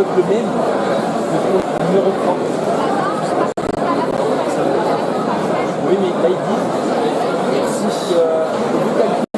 vote le même, le numéro 30. Oui, mais là, ils disent si le calcul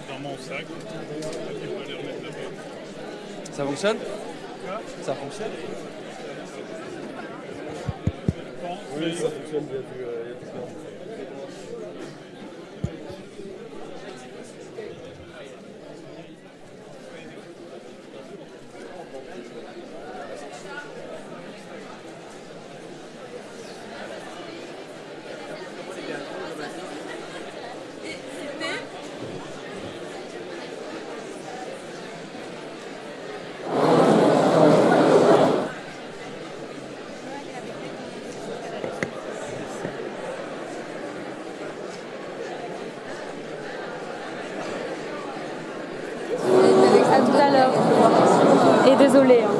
Dans mon sac. Ça fonctionne? Ça fonctionne? Oui, ça fonctionne bien. À tout à l'heure. Et désolé. Hein.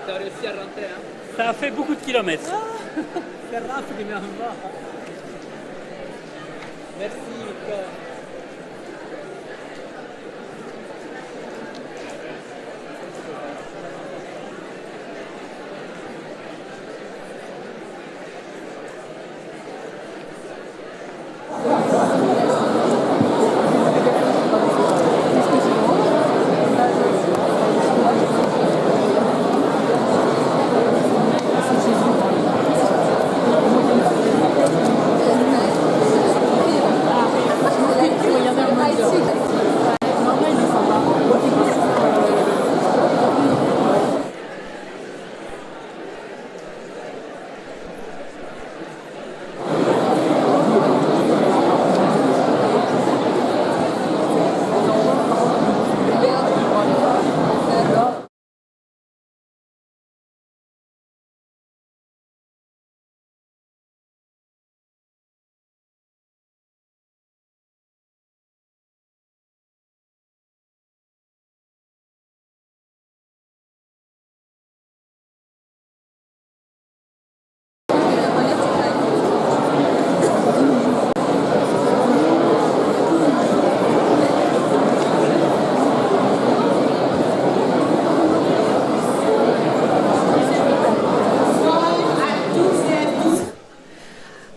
T'as réussi à rentrer, hein? Ça a fait beaucoup de kilomètres. C'est Raph qui m'envoie. Merci, Victor.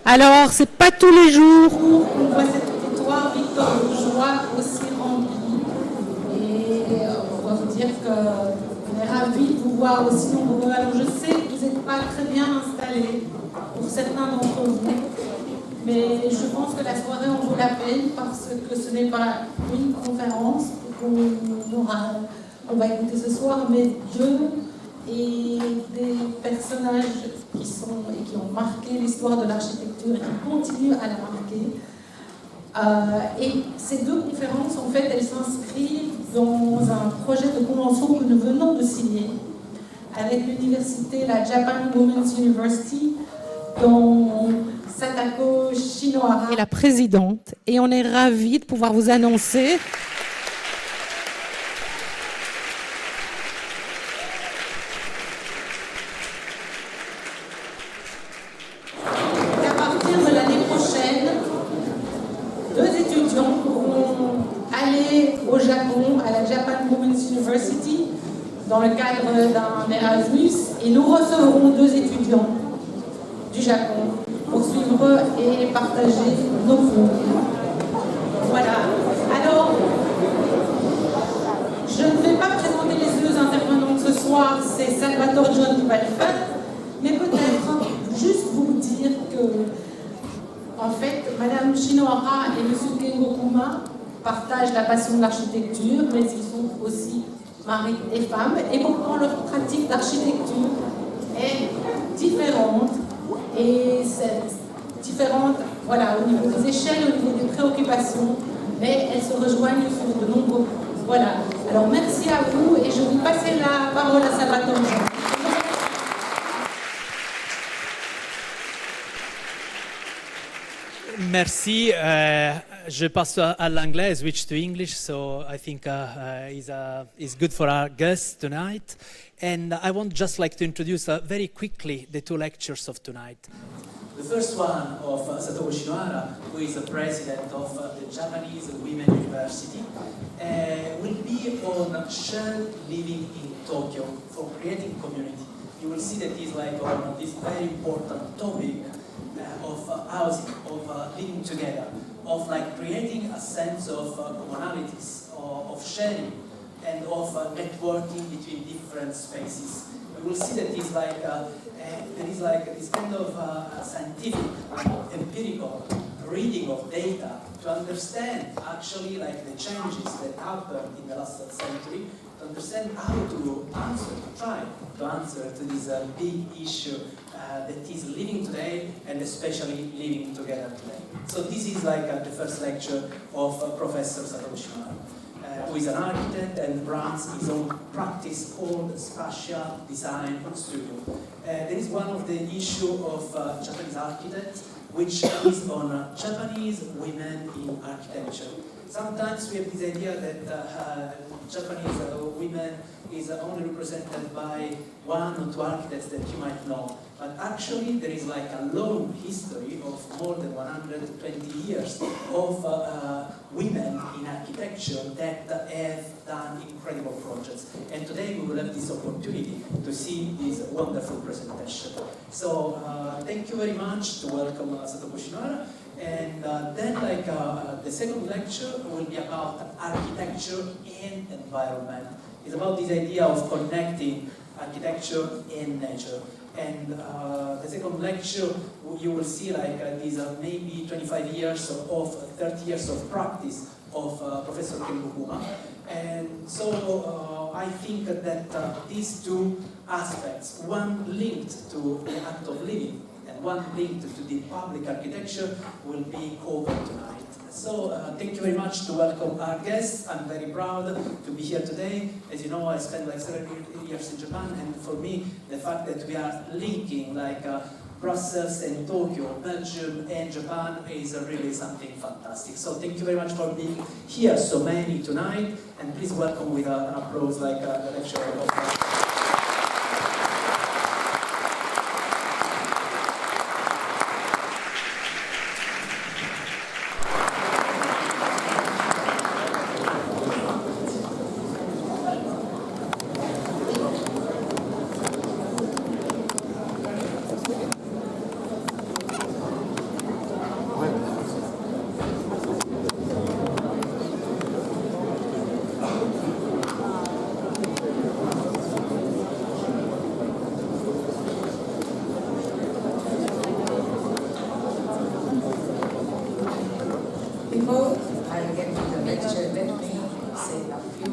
Alors, c'est pas tous les jours. On voit cet auditoire victorieusement aussi rempli. Et on va vous dire qu'on est ravis de vous voir aussi nombreux. Alors je sais que vous n'êtes pas très bien installés pour certains d'entre vous, mais je pense que la soirée en vaut la peine parce que ce n'est pas une conférence qu'on va écouter ce soir, mais deux, et des personnages qui ont marqué l'histoire de l'architecture et qui continuent à la marquer. Et ces deux conférences, en fait, elles s'inscrivent dans un projet de convention que nous venons de signer avec l'université, la Japan Women's University, dont Satako Shinohara est la présidente. Et on est ravis de pouvoir vous annoncer qu'à partir de l'année prochaine, deux étudiants pourront aller au Japon, à la Japan Women's University, dans le cadre d'un Erasmus, et nous recevrons deux étudiants du Japon pour suivre et partager nos cours. Voilà. Alors, je ne vais pas présenter les deux intervenants ce soir, c'est Salvatore John qui va le faire, mais peut-être juste vous dire que, en fait, Madame Shinohara et Monsieur Kengokuma partagent la passion de l'architecture, mais ils sont aussi mari et femme, et pourtant leur pratique d'architecture est différente. Et c'est différente, voilà, au niveau des échelles, au niveau des préoccupations, mais elles se rejoignent sur de nombreux points. Voilà. Alors merci à vous et je vais passer la parole à Salvatore. Merci. Je passe à l'anglais, switch to English, so I think is good for our guests tonight. And I want just like to introduce very quickly the two lectures of tonight. The first one of Satoru Shinohara, who is the president of the Japanese Women University, will be on shared living in Tokyo for creating community. You will see that he's like on this very important topic of housing, of living together, of like creating a sense of commonalities, of sharing, and of networking between different spaces. We will see that it's like there is like this kind of scientific, empirical reading of data to understand actually like the changes that happened in the last century, to understand how to answer, to try to answer to this big issue that is living today and especially living together today. So this is like the first lecture of Professor Satoru Shinohara, who is an architect and runs his own practice called Spatial Design Studio. There is one of the issue of Japanese architects, which is on Japanese women in architecture. Sometimes we have this idea that Japanese women is only represented by one or two architects that you might know. But actually there is like a long history of more than 120 years of women in architecture that have done incredible projects. And today we will have this opportunity to see this wonderful presentation. So thank you very much to welcome Satoru Shinohara. And then like the second lecture will be about architecture and environment. It's about this idea of connecting architecture and nature. And the second lecture, you will see like these are maybe 25 years of 30 years of practice of Professor Kengokuma. And so I think that these two aspects, one linked to the act of living and one linked to the public architecture, will be covered tonight. So thank you very much to welcome our guests. I'm very proud to be here today. As you know, I spent like 7 years in Japan, and for me, the fact that we are linking like Brussels and Tokyo, Belgium and Japan is really something fantastic. So thank you very much for being here, so many tonight, and please welcome with an applause like the lecturer of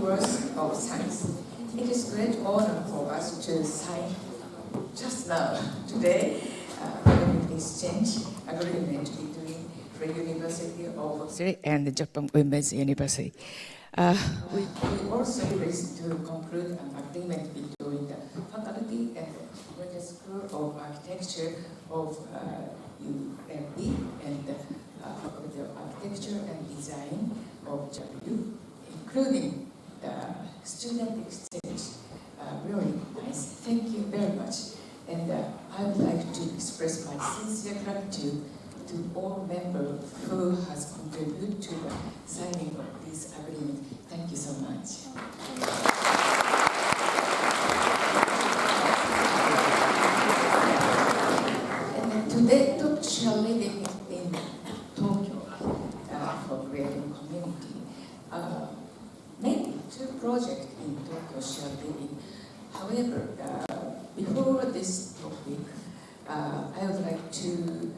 words of thanks. It is a great honor for us to sign just now, today, an exchange agreement between Free University of Australia and the Japan Women's University. We also pleased to conclude an agreement between the faculty and the Graduate School of Architecture of UMB and the Faculty of Architecture and Design of JAPU, including the student exchange. Really nice. Thank you very much. And I would like to express my sincere gratitude to all members who has contributed to the signing of this agreement. Thank you so much. And today, Dr. Shall living in Tokyo for creating community. Maybe 2 projects in Tokyo shall living. However, before this topic, I would like to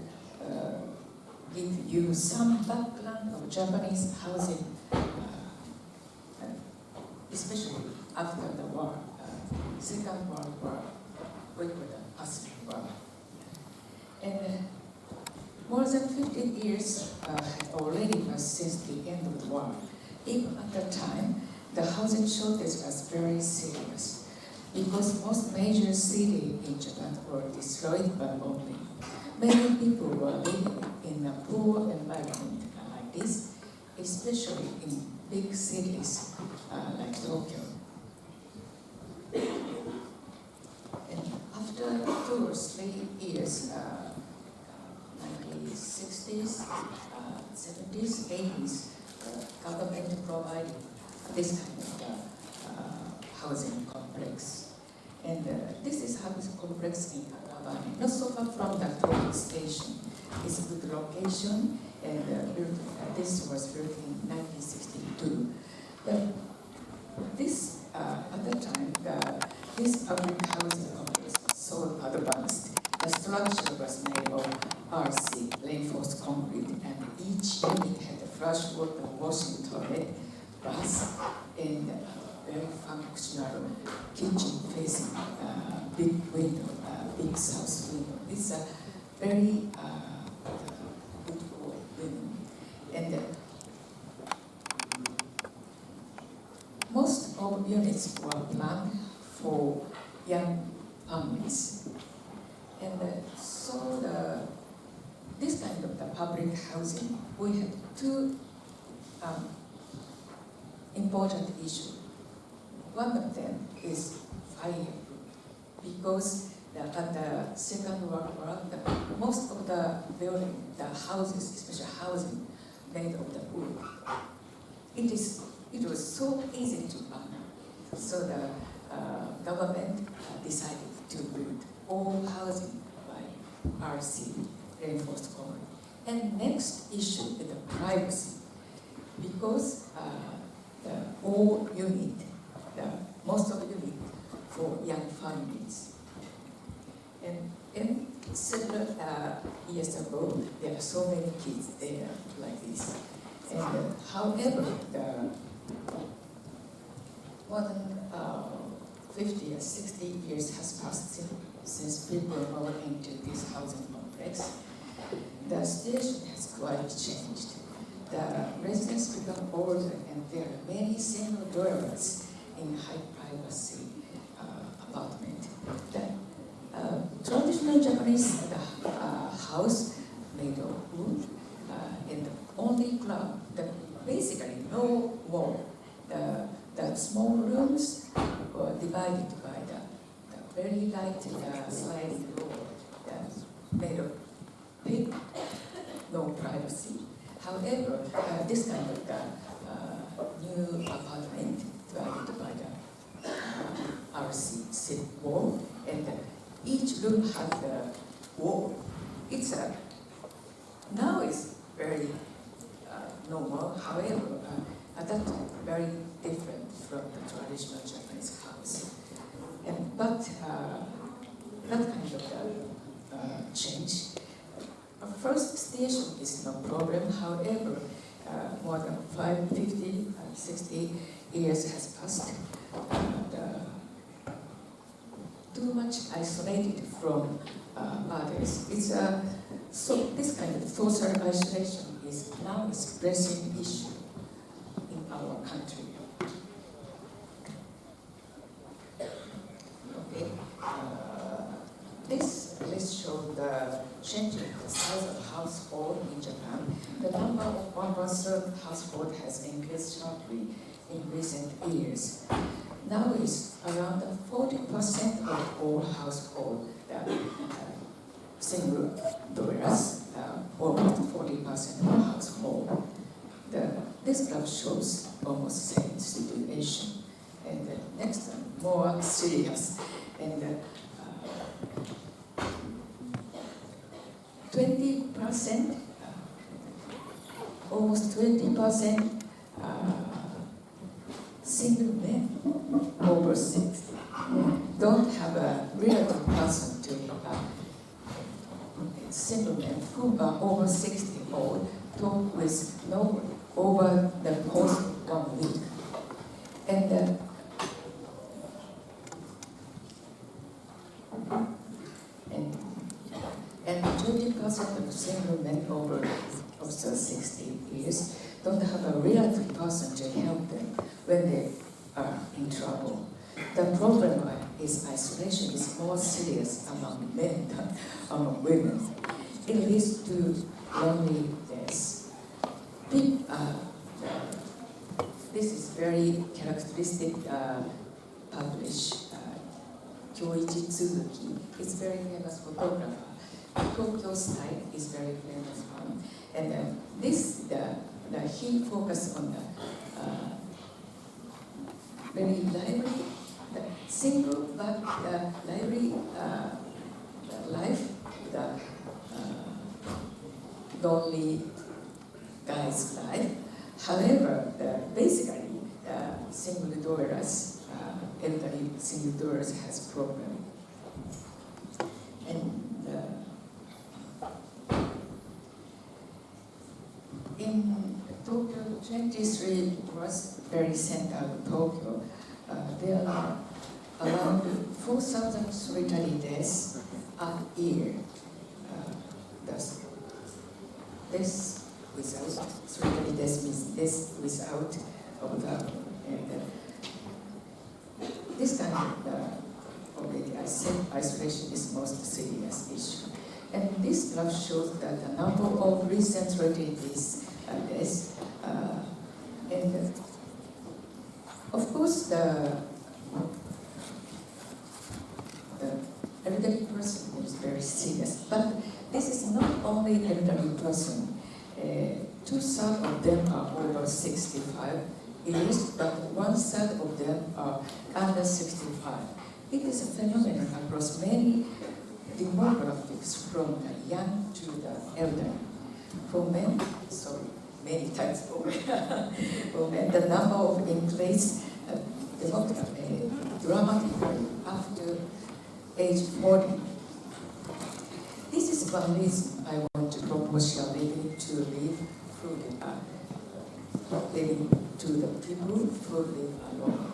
give you some background of Japanese housing, especially after the war, Second World War, we call the Pacific War. And more than 50 years had already passed since the end of the war. Even at that time, the housing shortage was very serious because most major cities in Japan were destroyed by bombing. Many people were living in a poor environment like this, especially in big cities like Tokyo. And after 2 or 3 years, 1960s, 70s, 80s, government provided this kind of housing complex. And this is housing complex in Akabane, not so far from the Tokyo station. It's a good location, and this was built in 1962. This, at that time, this public housing complex was so advanced. The structure was made of RC, reinforced concrete, and each unit had a flush water washing toilet, bath, and very functional kitchen facing big window, big south window. It's a very good for women. And most of units were planned for young families. And so this kind of the public housing, we had 2 important issues. One of them is fire, because at the Second World War, most of the building, the houses, especially housing, made of the wood. It was so easy to burn. So the government decided to build all housing by RC, reinforced concrete. And next issue is the privacy, because all unit, most of the unit for young families. And several years ago, there are so many kids there like this. And however, more than 50 or 60 years has passed since people moved into this housing complex. The situation has quite changed. The residents become older, and there are many single dwellers in high privacy apartment. The traditional Japanese house made of wood, and only club, basically no wall. The small rooms were divided by the very light sliding door made of paper, no privacy. However, this kind of new apartment divided by the RC wall, and each room has a wall. Now it's very normal. However, at that time, very different from the traditional Japanese house. But that kind of change. First station is no problem. However, more than 50, 60 years has passed, and, too much isolated from others. So this kind of social isolation is now a pressing issue in our country. Okay. This list shows the change in the size of household in Japan. The number of one-person household has increased sharply in recent years. Now it's around 40% of all households single dwellers, almost 40% of household. This graph shows almost same situation. And the next one, more serious. And 20%, almost 20% single men over 60 don't have a relative person to single men who are over 60 old talk with no one over the course of 1 week. And 20% of single men over 60 years don't have a relative person to help them when they are in trouble. The problem is isolation is more serious among men than among women. It leads to loneliness. This is very characteristic published Kyoichi Tsuzuki. It's very famous photographer. Tokyo style is very famous one. And he focused on the very lively, the single but lively life, the lonely guy's life. However, basically, single dwellers, elderly single dwellers has problem. And in Tokyo, 23 was very center of Tokyo. There are around 4,000 solitary deaths a year. This without solitary deaths means this without this kind of already I said isolation is most serious issue. And this graph shows that the number of recent solitary deaths. And of course, the elderly person is very serious, but this is not only elderly person. 2/3 of them are over 65 years, but 1/3 of them are under 65. It is a phenomenon across many demographics, from the young to the elderly. For men, many times for men, the number of increase dramatically after age 40. This is one reason I want to propose share living to live through living to the people who live alone.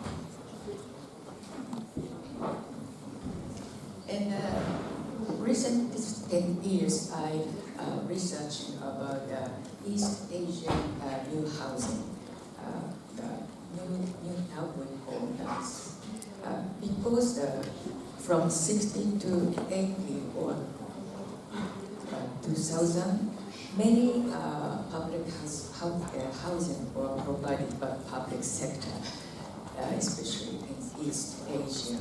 In recent 10 years, I researched about East Asian new housing, the new outbreak homes. Because from 60 to 80 or 2000, many public housing were provided by public sector, especially in East Asia.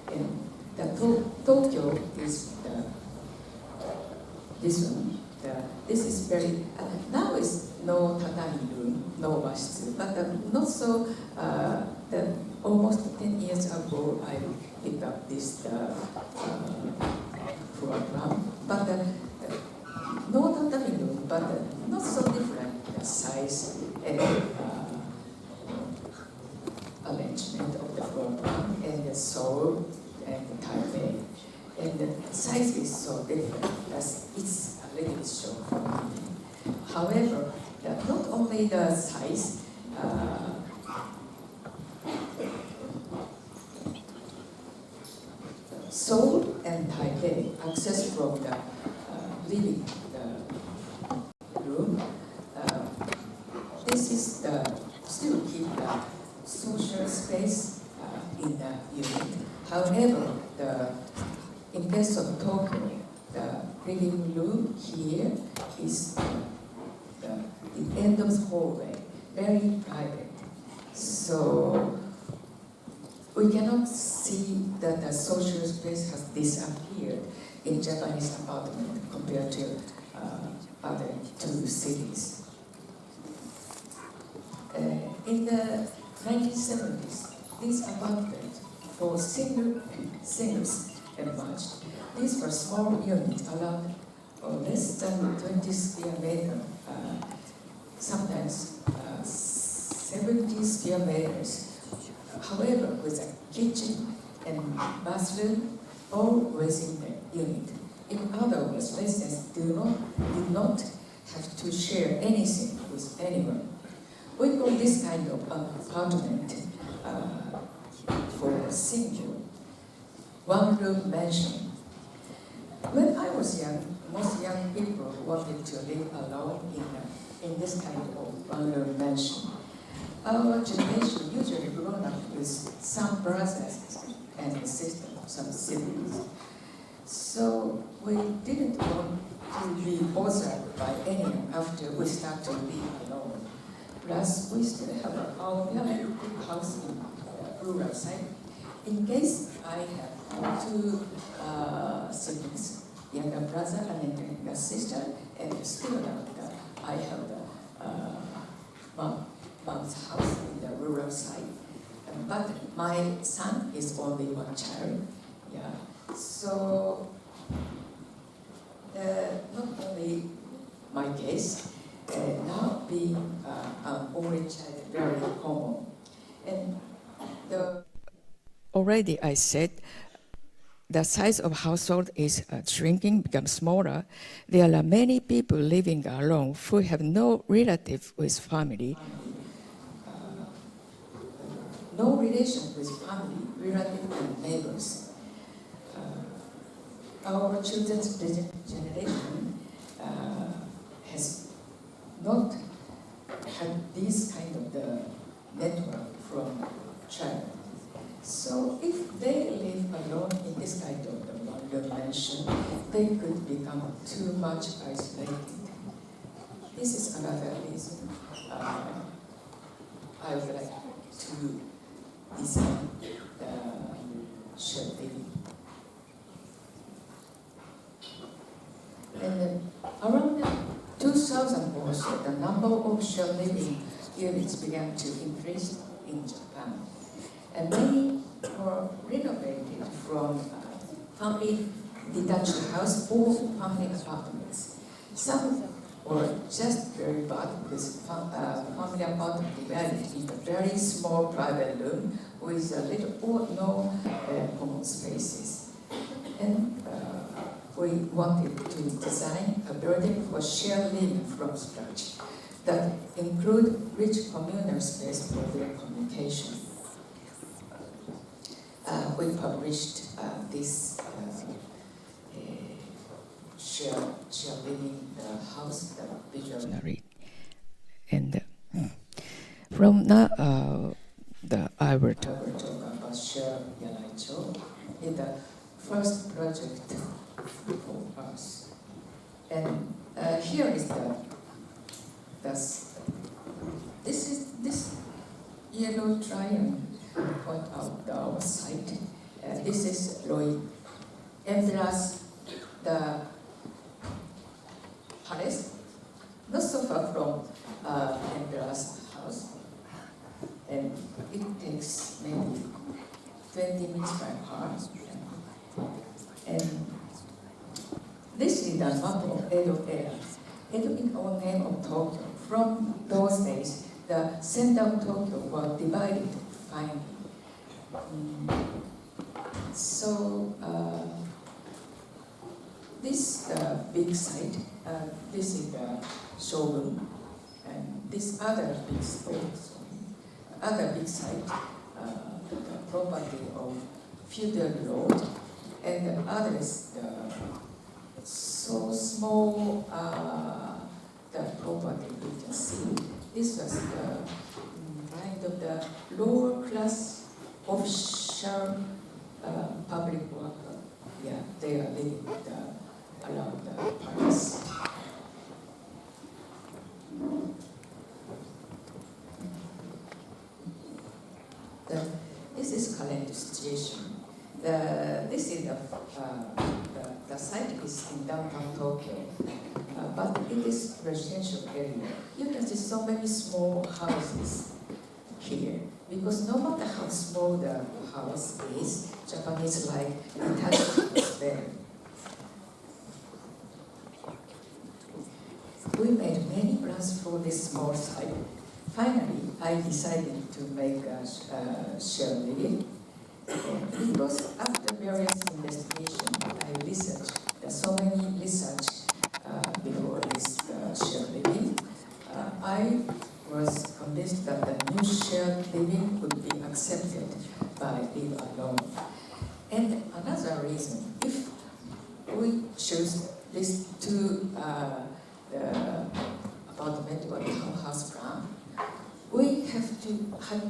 And Tokyo is this one. This is very now is no tatami room, no washitsu, but not so. Almost 10 years ago, I picked up this program, but no tatami room, but not so different size and arrangement of the program and the Seoul and the Taipei, and the size is so different as it's a little short. However, not only the size, Seoul and Taipei, access from the living the room. This is the still keep the social space in the unit. However, in case of Tokyo, the living room here is the end of the hallway, very private. So we cannot see that the social space has disappeared in Japanese apartment compared to other two cities. In the 1970s, these apartments for singles emerged. These were small units, around less than 20 square meters, sometimes 70 square meters. However, with a kitchen and bathroom always in the unit. In other words, residents did not have to share anything with anyone. We call this kind of apartment for single, one-room mansion. When I was young, most young people wanted to live alone in this kind of one-room mansion. Our generation usually grown up with some brothers and sisters, some siblings. So we didn't want to be bothered by anyone after we start to live alone. Plus, we still have our very big house in the rural side. In case I have two siblings, younger brother and younger sister, and still I have mom's house in the rural side. But my son is only one child. Yeah. So not only my case, now being an only child very common. And already I said the size of household is shrinking, becomes smaller. There are many people living alone who have no relative with family. No relation with family, relative and neighbors. Our children's generation has not had this kind of the network from child. So if they live alone in this kind of the one-room mansion, they could become too much isolated. This is another reason I would like to design the shared living. And around 2000 also, the number of shared living units began to increase in Japan. And many were renovated from family detached house or family apartments. Some were just very bad with family apartment divided in a very small private room with a little or no common spaces. And we wanted to design a building for shared living from scratch that include rich communal space for their communication. We published this shared living house, the visionary. And from now, I will talk about shared Yanaicho in the first project for us. And here is this yellow triangle point out our site. This is Roy Emperor's the palace, not so far from Emperor's house. And it takes maybe 20 minutes by car. And this is the map of Edo era. Edo is our name of Tokyo. From those days, the center of Tokyo was divided finally. So this big site, this is the showroom, and this other big space, other big site, the property of Feudal Road, And the others, so small, the property you can see. This was the kind of the lower class official public worker. Yeah, they are living around Paris. This is current situation. This is the site is in downtown Tokyo, but in this residential area, you can see so many small houses here. Because no matter how small the house is, Japanese like Italian is there. We made many plans for this small site. Finally, I decided to make a shared living. Because after various investigations, I researched. There's so many research before this shared living. I was convinced that the new shared living would be accepted by Live Alone. And another reason, if we choose these two apartment or townhouse plan, we had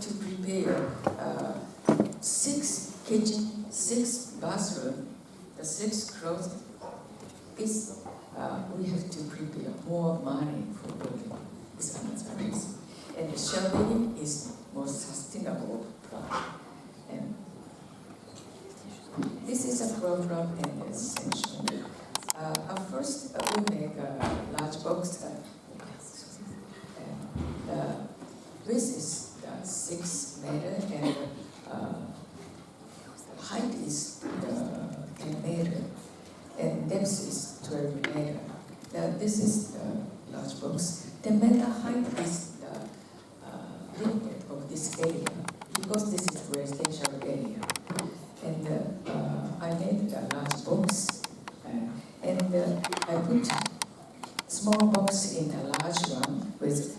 to prepare 6 kitchen, 6 bathroom, the 6 clothes. We have to prepare more money for building. Is another reason. And the shared living is more sustainable plan. And this is a program and essential. At first, we make a large box. This is 6 meter and height is 10 meter and depth is 12 meter. This is the large box. The meter height is the limit of this area because this is residential area. And I made a large box and I put small box in a large one with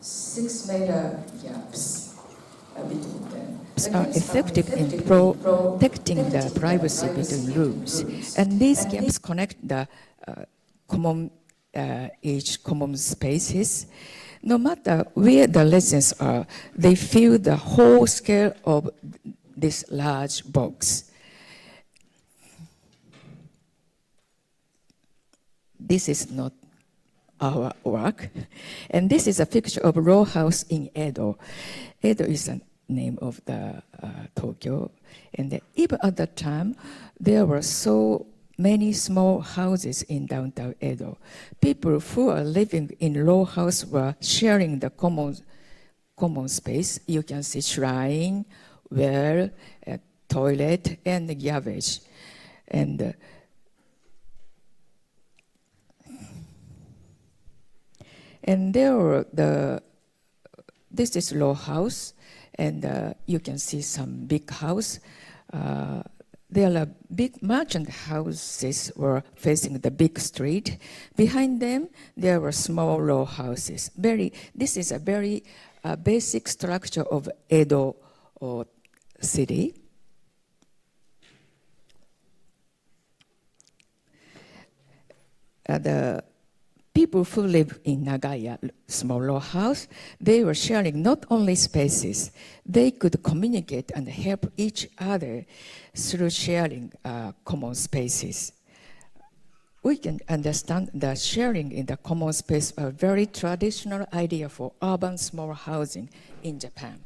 6 meter gaps between them. Are effective in protecting the privacy between rooms, and these gaps connect the each common spaces. No matter where the residents are, they feel the whole scale of this large box. This is not our work. And this is a picture of row house in Edo. Edo is the name of the Tokyo. And even at that time, there were so many small houses in downtown Edo. People who are living in row house were sharing the common space. You can see shrine, well, toilet, and garbage. And there were this is row house, and you can see some big house. There are big merchant houses were facing the big street. Behind them, there were small row houses. This is a very basic structure of Edo city. The people who live in Nagaya, small row house, they were sharing not only spaces, they could communicate and help each other through sharing common spaces. We can understand that sharing in the common space a very traditional idea for urban small housing in Japan.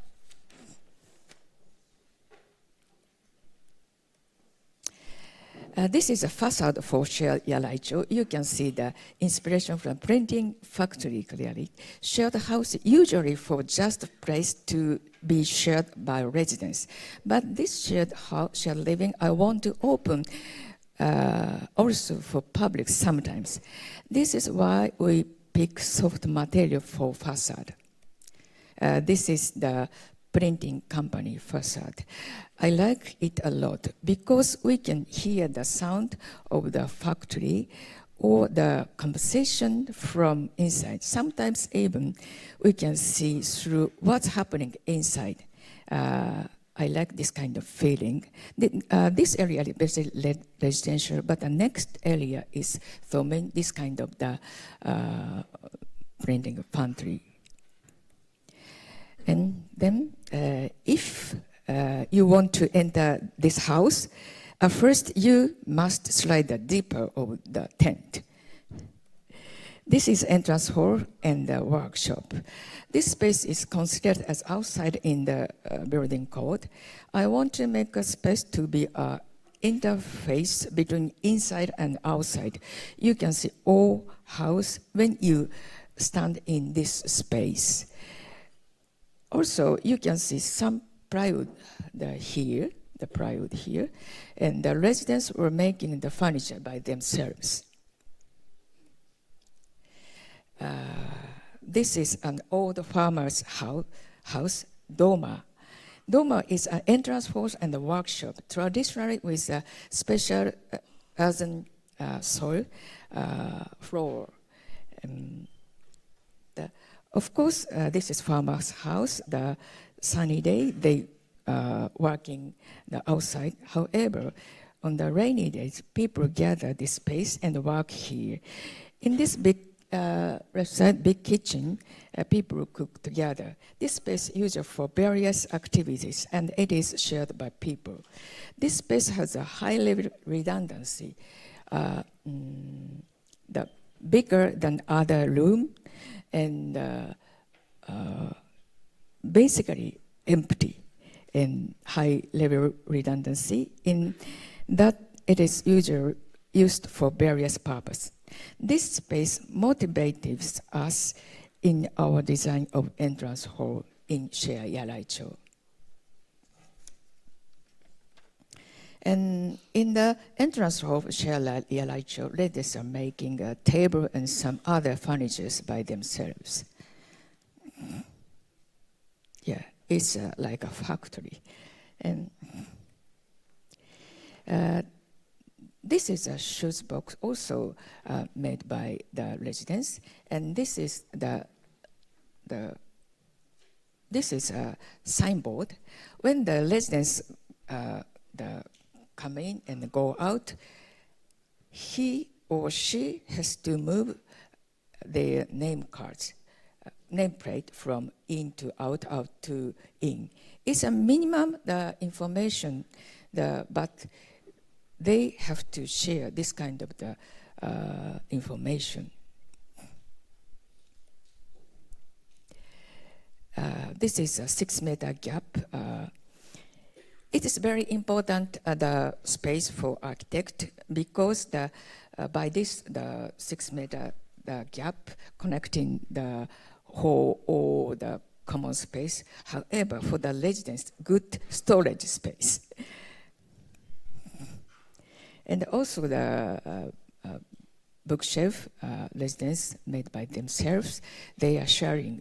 This is a facade for shared yaraicho. You can see the inspiration from printing factory clearly. Shared house usually for just a place to be shared by residents. But this shared living, I want to open also for public sometimes. This is why we pick soft material for facade. This is the printing company facade. I like it a lot because we can hear the sound of the factory or the conversation from inside. Sometimes even we can see through what's happening inside. I like this kind of feeling. This area is basically residential, but the next area is filming this kind of the printing pantry. And then if you want to enter this house, first you must slide the zipper of the tent. This is entrance hall and the workshop. This space is considered as outside in the building code. I want to make a space to be an interface between inside and outside. You can see all house when you stand in this space. Also, you can see some plywood here, the plywood here, and the residents were making the furniture by themselves. This is an old farmer's house, Doma. Doma is an entrance hall and a workshop, traditionally with a special earthen soil floor. Of course, this is farmer's house. The sunny day, they working outside. However, on the rainy days, people gather this space and work here. In this big restaurant, big kitchen, people cook together. This space is used for various activities, and it is shared by people. This space has a high level redundancy, the bigger than other room, and basically empty and high level redundancy in that it is usually used for various purposes. This space motivates us in our design of entrance hall in Shea Yaraicho. And in the entrance hall of Shea Yaraicho, ladies are making a table and some other furniture by themselves. Yeah, it's like a factory. And this is a shoes box also made by the residents, and this is this is a signboard. When the residents come in and go out, he or she has to move their name cards, nameplate from in to out, out to in. It's a minimum the information, but they have to share this kind of the information. This is a 6-meter gap. It is very important the space for architect because by this the 6-meter gap connecting the hall or the common space. However, for the residents, good storage space. And also the bookshelf residents made by themselves. They are sharing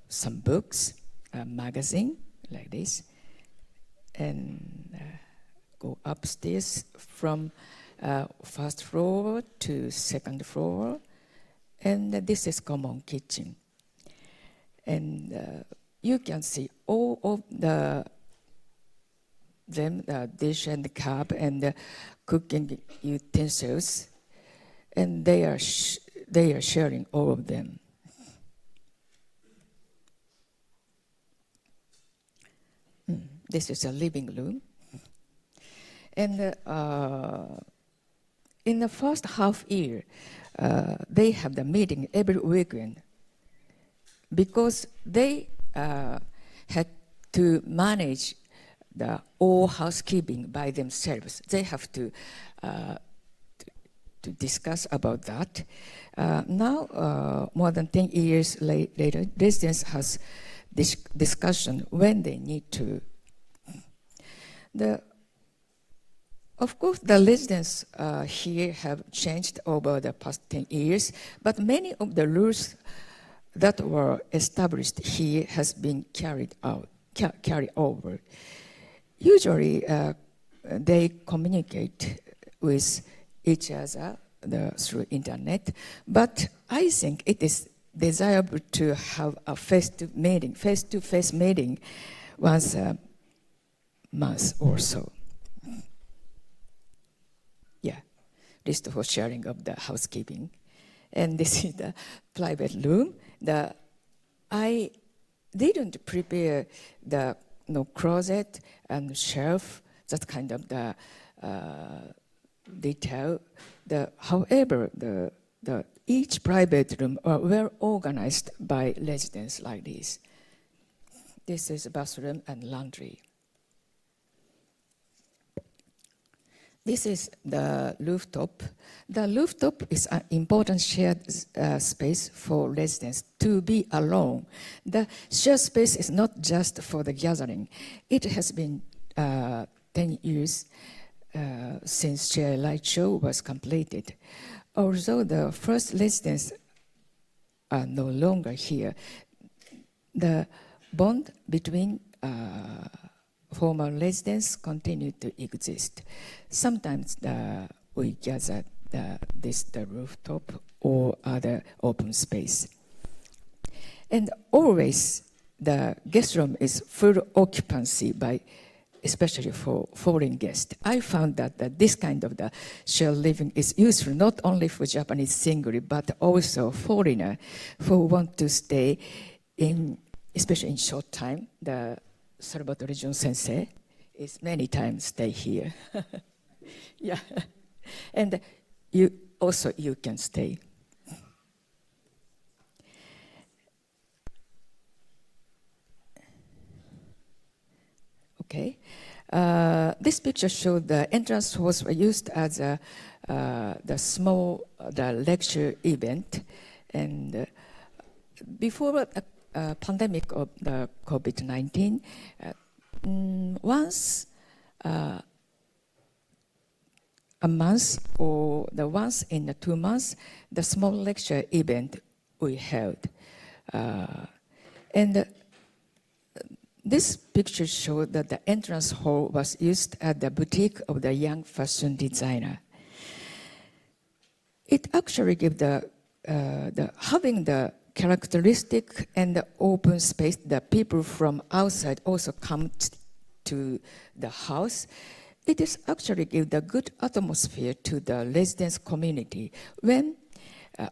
some books, a magazine like this, and go upstairs from first floor to second floor. And this is common kitchen. And you can see all of the dish and the cup and the cooking utensils, and they are sharing all of them. This is a living room, and in the first half year, they have the meeting every weekend because they had to manage the all housekeeping by themselves. They have to discuss about that. Now, more than 10 years later, residents has this discussion when they need to. Of course, the residents here have changed over the past 10 years, but many of the rules that were established here has been carried over. Usually, they communicate with each other through internet, but I think it is desirable to have a face-to-face meeting once month or so. Yeah, list for sharing of the housekeeping. And this is the private room. I didn't prepare the closet and shelf, that kind of the detail. However, each private room are well organized by residents like this. This is bathroom and laundry. This is the rooftop. The rooftop is an important shared space for residents to be alone. The shared space is not just for the gathering. It has been 10 years since Chair Light Show was completed. Although the first residents are no longer here, the bond between former residents continue to exist. Sometimes we gather the rooftop or other open space. And always the guest room is full occupancy especially for foreign guests. I found that this kind of the shared living is useful not only for Japanese single, but also foreigner who want to stay especially in short time. The Salvatore John Sensei is many times stay here. Yeah, and you can stay. Okay, this picture shows the entrance halls were used as the small lecture event, and before the pandemic of the COVID-19, once a month or once in the 2 months, the small lecture event we held, and. This picture shows that the entrance hall was used at the boutique of the young fashion designer. It actually gives having the characteristic and the open space that people from outside also come to the house. It is actually give the good atmosphere to the residence community. When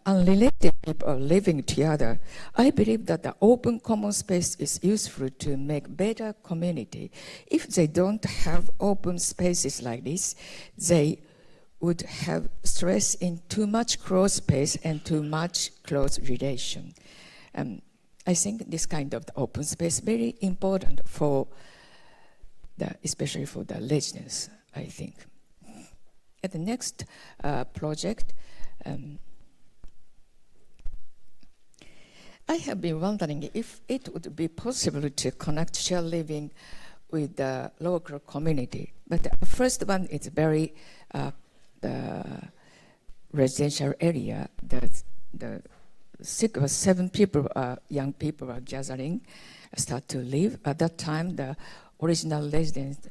unrelated people are living together, I believe that the open common space is useful to make better community. If they don't have open spaces like this, they would have stress in too much close space and too much close relation. I think this kind of open space very important for especially for the residents, I think. At the next project, I have been wondering if it would be possible to connect shared living with the local community. But the first one is very the residential area. The 6 or 7 people, young people are gathering, start to live. At that time, the original residents,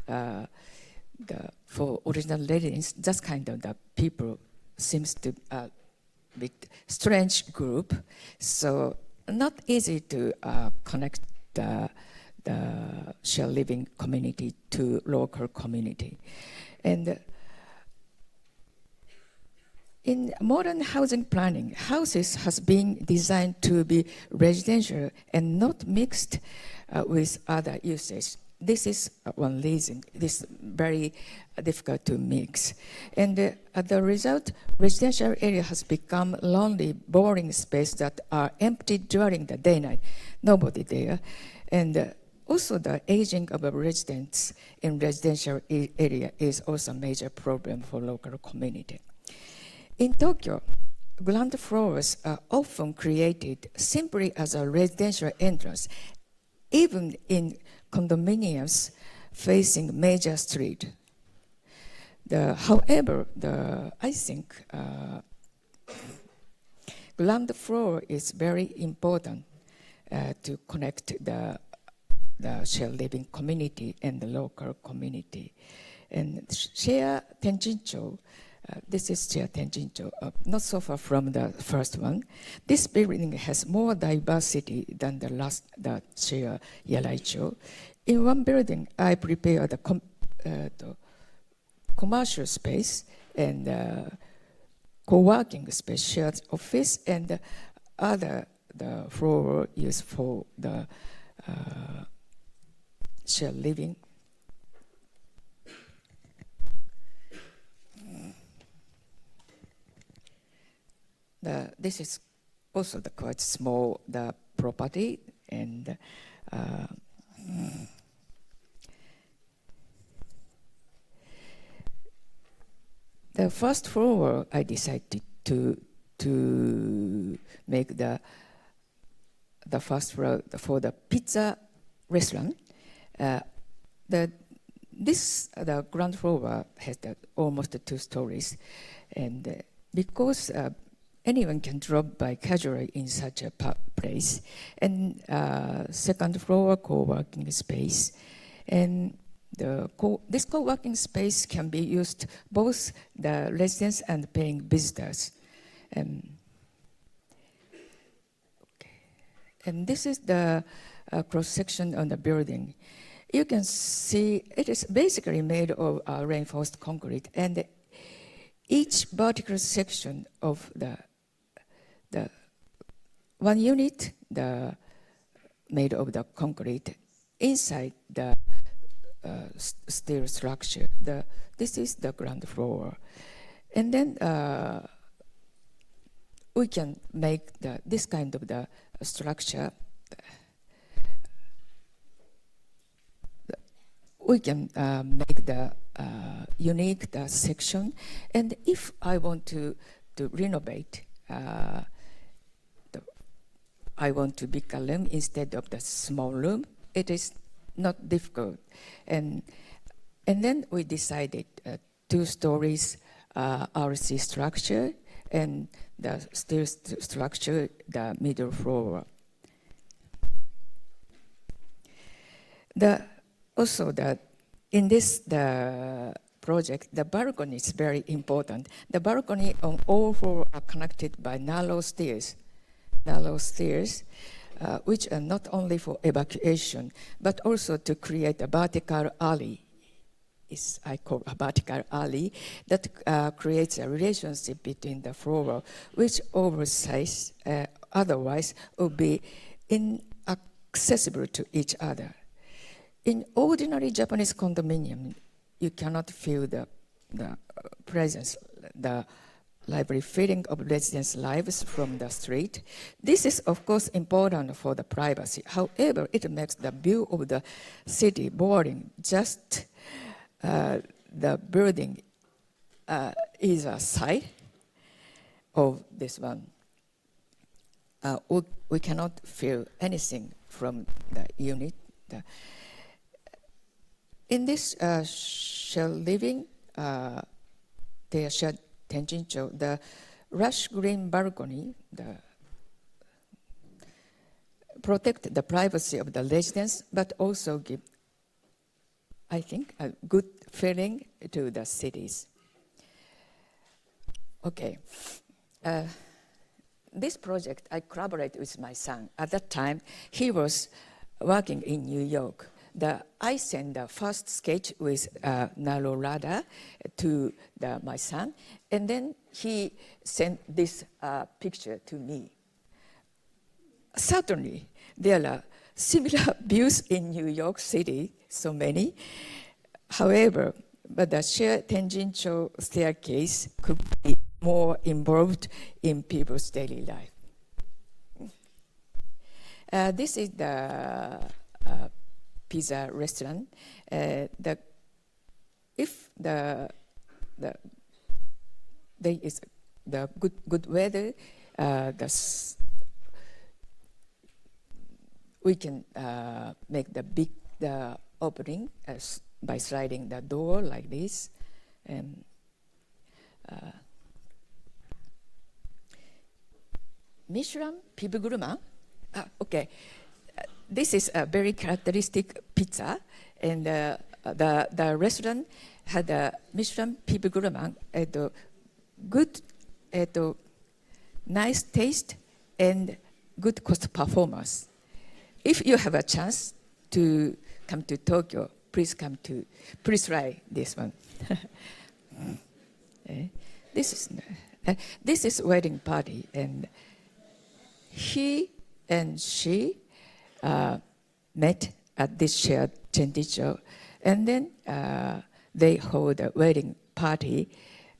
for original residents, that kind of the people seems to be strange group. So not easy to connect the shared living community to local community. And in modern housing planning, houses has been designed to be residential and not mixed with other uses. This is one reason. This is very difficult to mix. And as a result, residential area has become lonely, boring space that are empty during the day night. Nobody there. And also the aging of residents in residential area is also a major problem for local community. In Tokyo, ground floors are often created simply as a residential entrance, even in condominiums facing major street. However, I think ground floor is very important to connect the shared living community and the local community. And Chair Tenjincho, this is Chair Tenjincho, not so far from the first one. This building has more diversity than the Chair Yaraicho. in one building, I prepared the commercial space and co-working space, shared office, and the floor used for the shared living. This is also the quite small property, and the first floor I decided to make the first floor for the pizza restaurant. The ground floor has almost 2 stories, and because anyone can drop by casually in such a place, and second floor co-working space, and this co-working space can be used both the residents and paying visitors. And this is the cross-section on the building. You can see it is basically made of reinforced concrete, and each vertical section of the one unit made of the concrete inside the steel structure. This is the ground floor, and then we can make this kind of the structure. We can make the unique section, and if I want to renovate, I want to big a room instead of the small room. It is not difficult, and then we decided 2 stories RC structure, and the steel structure, the middle floor. Also, in this project, the balcony is very important. The balcony on all floors are connected by narrow stairs, which are not only for evacuation, but also to create a vertical alley. I call a vertical alley that creates a relationship between the floor, which otherwise would be inaccessible to each other. In ordinary Japanese condominium, you cannot feel the presence, the lively feeling of residents' lives from the street. This is, of course, important for the privacy. However, it makes the view of the city boring. Just the building is a side of this one. We cannot feel anything from the unit. In this shared living, they shared Tenjincho, the rush green balcony, protect the privacy of the residents, but also give, I think, a good feeling to the cities. Okay. This project, I collaborate with my son. At that time, he was working in New York. I sent the first sketch with narrow ladder to my son, and then he sent this picture to me. Certainly, there are similar views in New York City, so many. However, but the shared Tenjincho staircase could be more involved in people's daily life. This is the pizza restaurant. If there is the good weather, we can make the big opening by sliding the door like this. And Michelin People Gourmand. Okay. This is a very characteristic pizza, and the restaurant had a Michelin People Gourmand, good, nice taste and good cost performance. If you have a chance to come to Tokyo, please try this one. This is wedding party, and he and she met at this shared Chendicho, and then they hold a wedding party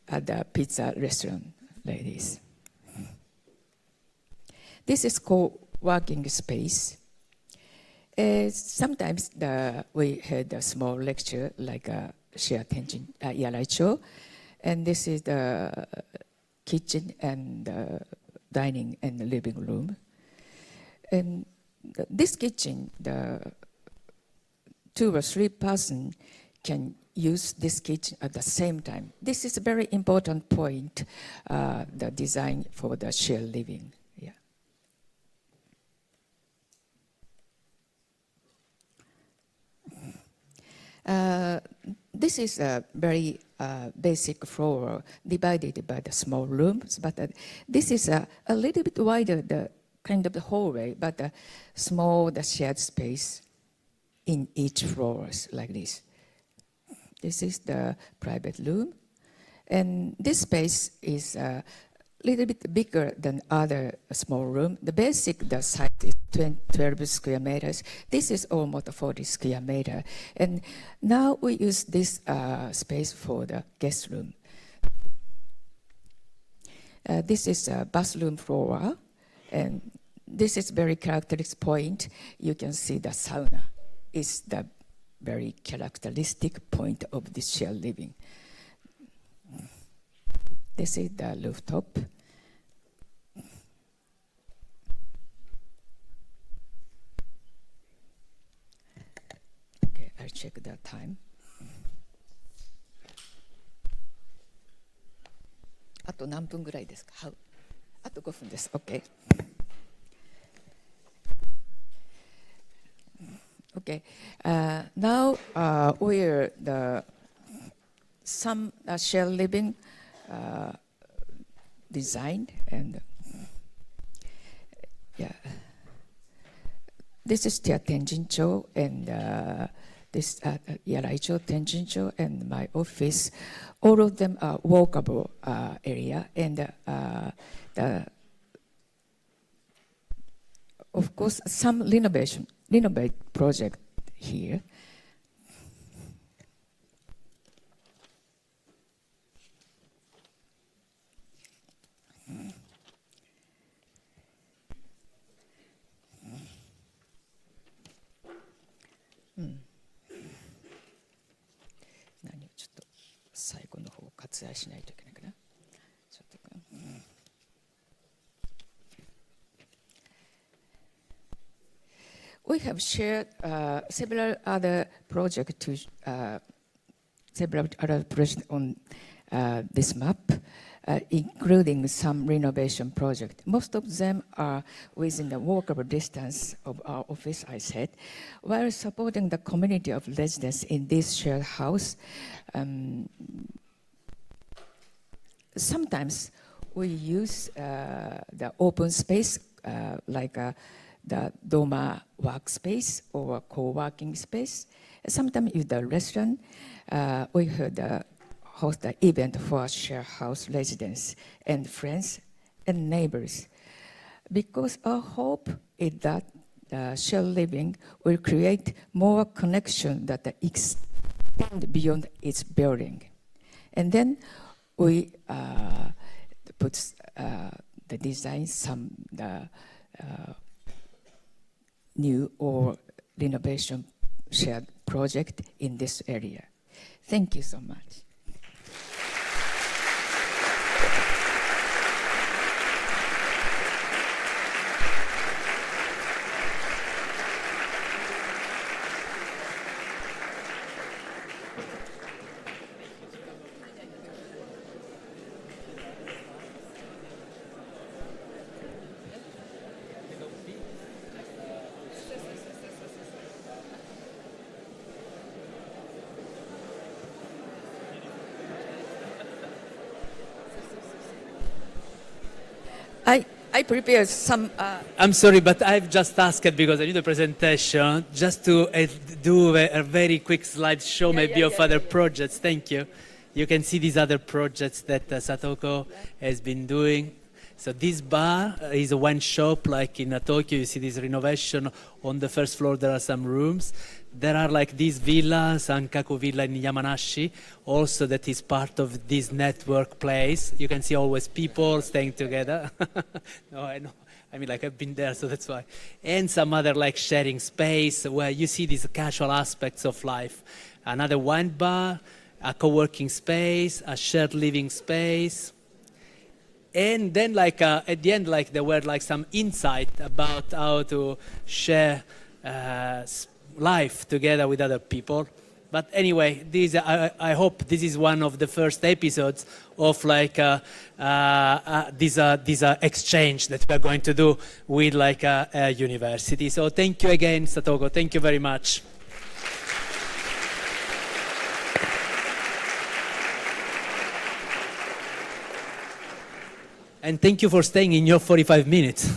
at the pizza restaurant, ladies. This is co-working space. Sometimes we had a small lecture like a shared Yaraicho, and this is the kitchen and dining and living room. And this kitchen, the 2 or 3 person can use this kitchen at the same time. This is a very important point, the design for the shared living. This is a very basic floor divided by the small rooms, but this is a little bit wider, the kind of the hallway, but a small shared space in each floors like this. This is the private room, and this space is a little bit bigger than other small room. The size is 12 square meters. This is almost 40 square meter. And now we use this space for the guest room. This is a bathroom floor, and this is very characteristic point. You can see the sauna is the very characteristic point of this shared living. This is the rooftop. Okay, I'll check the time. あと何分ぐらいですか？あと5分です。Okay. Okay. Now we're some shared living designed, and this is the Tenjincho, and this Yaraicho, Tenjincho, and my office. All of them are walkable area, and of course some renovate project here. We have shared several other projects on this map, including some renovation project. Most of them are within the walkable distance of our office, I said. While supporting the community of residents in this shared house, sometimes we use the open space like the Doma workspace or co-working space. Sometimes in the restaurant, we host the event for share house residents and friends and neighbors. Because our hope is that shared living will create more connection that extend beyond its building. And then we put the design some new or renovation shared project in this area. Thank you so much. I prepared some. I'm sorry, but I've just asked because I need a presentation just to do a very quick slideshow maybe of other projects. Thank you. You can see these other projects that Satoko has been doing. So this bar is a wine shop like in Tokyo. You see this renovation. On the first floor there are some rooms. There are like these villas, Sankaku Villa in Yamanashi, also that is part of this network place. You can see always people staying together. No, I know. I mean, like I've been there, so that's why. And some other like sharing space where you see these casual aspects of life. Another wine bar, a co-working space, a shared living space. And then like at the end, like there were like some insight about how to share life together with other people. But anyway, I hope this is one of the first episodes of like this exchange that we're going to do with like a university. So thank you again, Satoko. Thank you very much. And thank you for staying in your 45 minutes.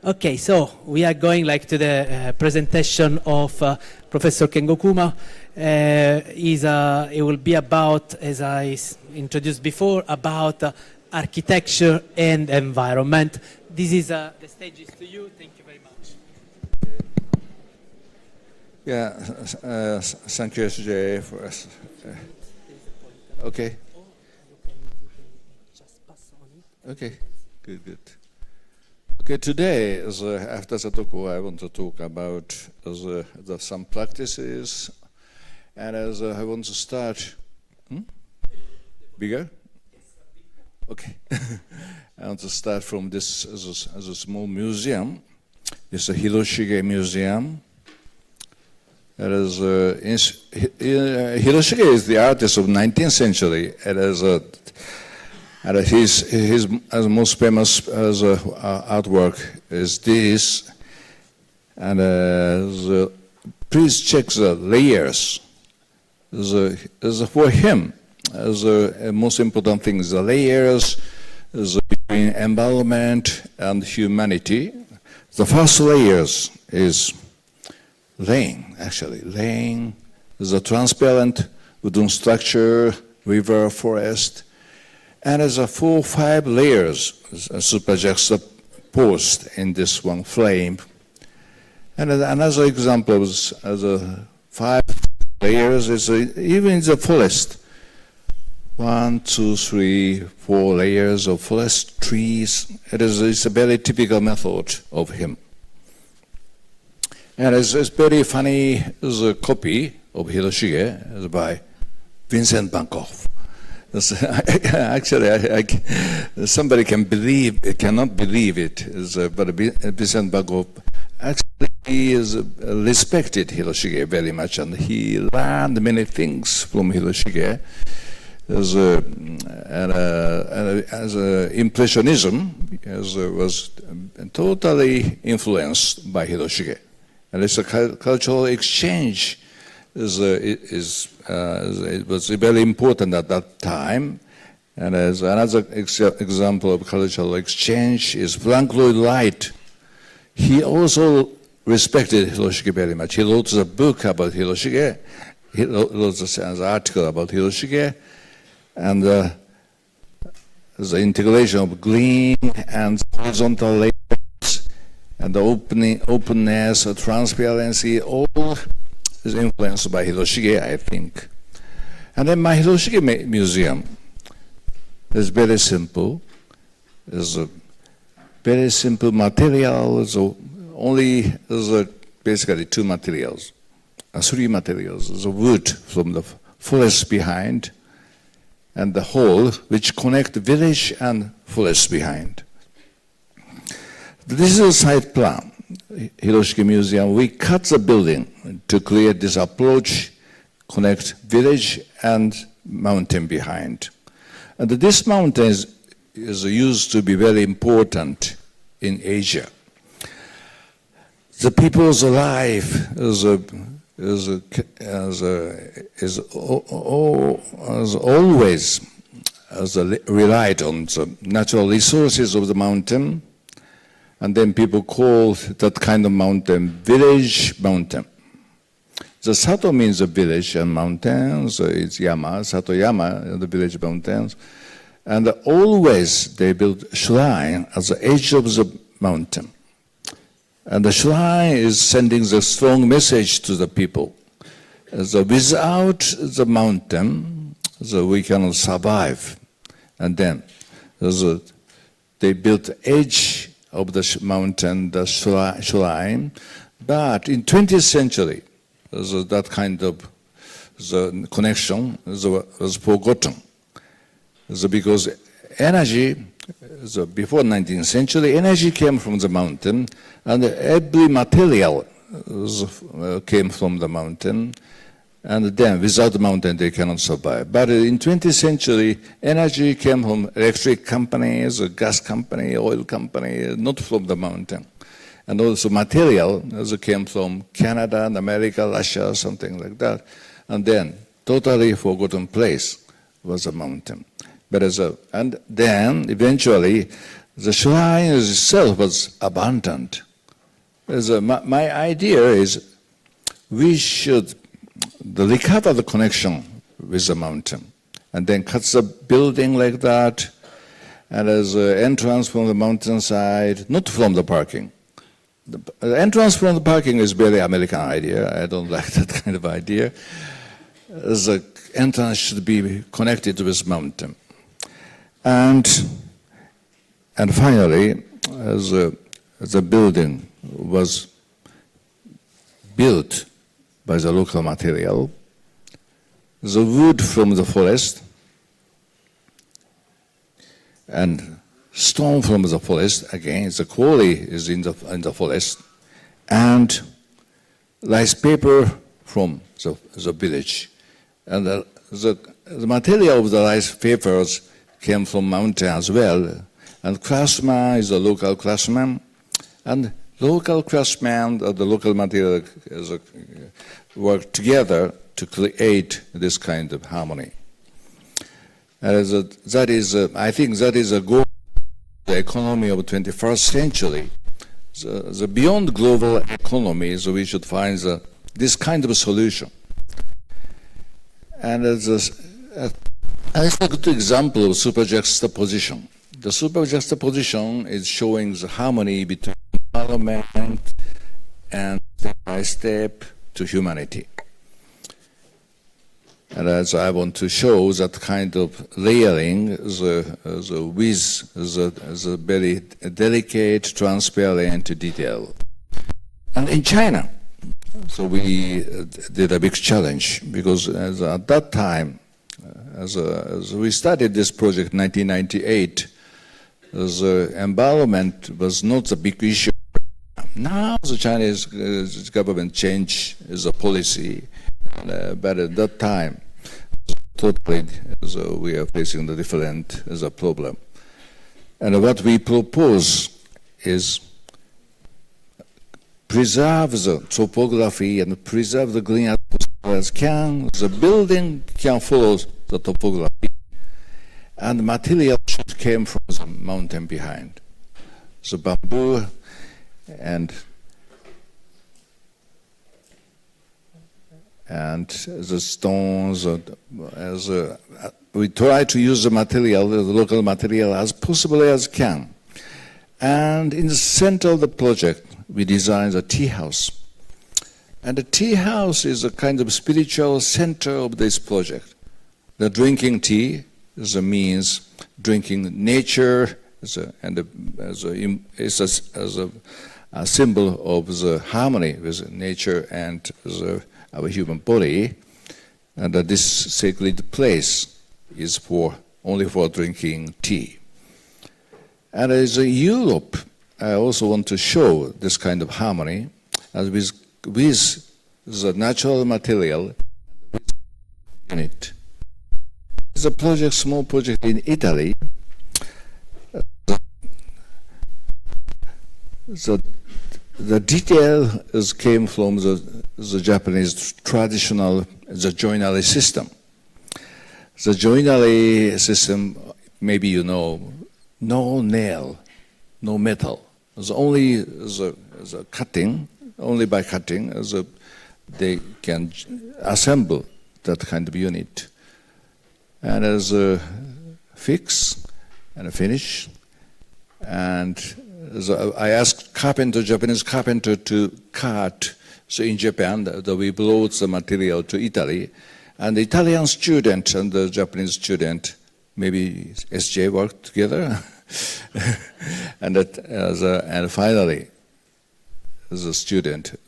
Okay, so we are going like to the presentation of Professor Kengo Kuma. It will be about, as I introduced before, about architecture and environment. This is the stage is to you. Thank you very much. Yeah, thank you, SJ. For okay. Okay, good. Okay, today, after Satoko, I want to talk about some practices, and I want to start. Bigger? Okay. I want to start from this as a small museum. It's a Hiroshige Museum. Hiroshige is the artist of 19th century. His most famous artwork is this, and please check the layers. For him, the most important thing is the layers between environment and humanity. The first layers is rain. Actually, rain is a transparent wooden structure, river, forest. And as a 4 or 5 layers super juxtaposed in this one frame. And another example is as a 5 layers is even in the forest. 1, 2, 3, 4 layers of forest trees. It's a very typical method of him. And it's very funny. There's a copy of Hiroshige by Vincent van Gogh. Actually, somebody cannot believe it. But Vincent van Gogh actually is respected Hiroshige very much, and he learned many things from Hiroshige. As Impressionism was totally influenced by Hiroshige, and it's a cultural exchange. It was very important at that time. And as another example of cultural exchange is Frank Lloyd Wright. He also respected Hiroshige very much. He wrote a book about Hiroshige. He wrote an article about Hiroshige. And the integration of green and horizontal layers and the openness, transparency, all is influenced by Hiroshige, I think. And then my Hiroshige museum is very simple. It's a very simple material. Only basically 2 materials, 3 materials. There's a wood from the forest behind, and the hall which connect the village and forest behind. This is a site plan. Hiroshige Museum, we cut the building to create this approach, connect village and mountain behind. And this mountain is used to be very important in Asia. The people's life is always relied on the natural resources of the mountain, and then people called that kind of mountain village mountain. The Sato means a village and mountains, so it's Yama, Sato Yama, the village mountains. And always they built shrine at the edge of the mountain. And the shrine is sending the strong message to the people. So without the mountain, so we cannot survive. And then they built edge of the mountain, the shrine. But in 20th century, that kind of the connection was forgotten. Because energy, before 19th century, energy came from the mountain, and every material came from the mountain, and then without the mountain they cannot survive. But in 20th century, energy came from electric companies, gas company, oil company, not from the mountain. And also material came from Canada and America, Russia, something like that. And then totally forgotten place was the mountain. And then eventually the shrine itself was abandoned. My idea is we should recover the connection with the mountain and then cut the building like that, and as an entrance from the mountainside, not from the parking. The entrance from the parking is very American idea. I don't like that kind of idea. The entrance should be connected with mountain. And finally, as the building was built by the local material, the wood from the forest and stone from the forest, again, the quarry is in the forest, and rice paper from the village. And the material of the rice papers came from mountain as well. And craftsman is a local craftsman, and local craftsman and the local material work together to create this kind of harmony. And that is, I think that is a goal of the economy of the 21st century. The beyond global economy, so we should find this kind of solution. And it's a good example of superjuxtaposition. The superjuxtaposition is showing the harmony between environment and step by step to humanity. And as I want to show that kind of layering with the very delicate, transparent detail. And in China, so we did a big challenge, because at that time, as we started this project in 1998, the environment was not a big issue. Now the Chinese government changed the policy, but at that time, totally, we are facing the different problem. And what we propose is preserve the topography and preserve the green atmosphere as can. The building can follow the topography, and material should came from the mountain behind. The bamboo and the stones. We try to use the material, the local material, as possibly as can. And in the center of the project, we designed a tea house. And the tea house is a kind of spiritual center of this project. The drinking tea means drinking nature, as a symbol of the harmony with nature and our human body, and that this sacred place is only for drinking tea. And as Europe, I also want to show this kind of harmony, as with the natural material in it. It's a small project in Italy. The detail came from the Japanese traditional joinery system. The joinery system, maybe you know, no nail, no metal. It's only the cutting, only by cutting, they can assemble that kind of unit. And as a fix and a finish. And so I asked Japanese carpenter to cut. So in Japan, we brought the material to Italy. And the Italian student and the Japanese student, maybe SJ, worked together. and finally, the student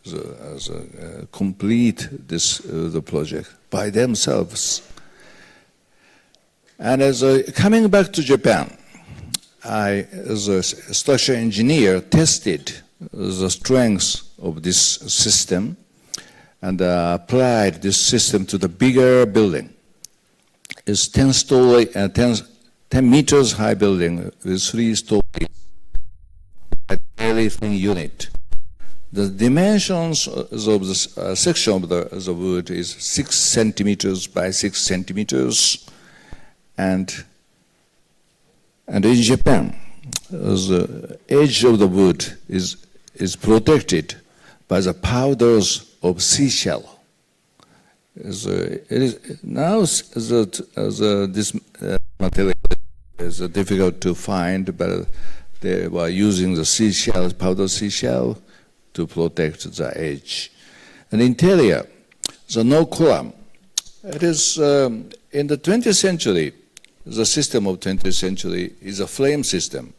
complete the project by themselves. And coming back to Japan, I, as a structural engineer, tested the strengths of this system and applied this system to the bigger building. It's 10 meters high building with 3 stories, a very thin unit. The dimensions of the section of the wood is 6 centimeters by 6 centimeters. And in Japan, the edge of the wood is protected by the powders of seashell. This material is difficult to find, but they were using the seashell, powdered seashell, to protect the edge. And interior, the no column. It is in the 20th century. The system of 20th century is a flame system,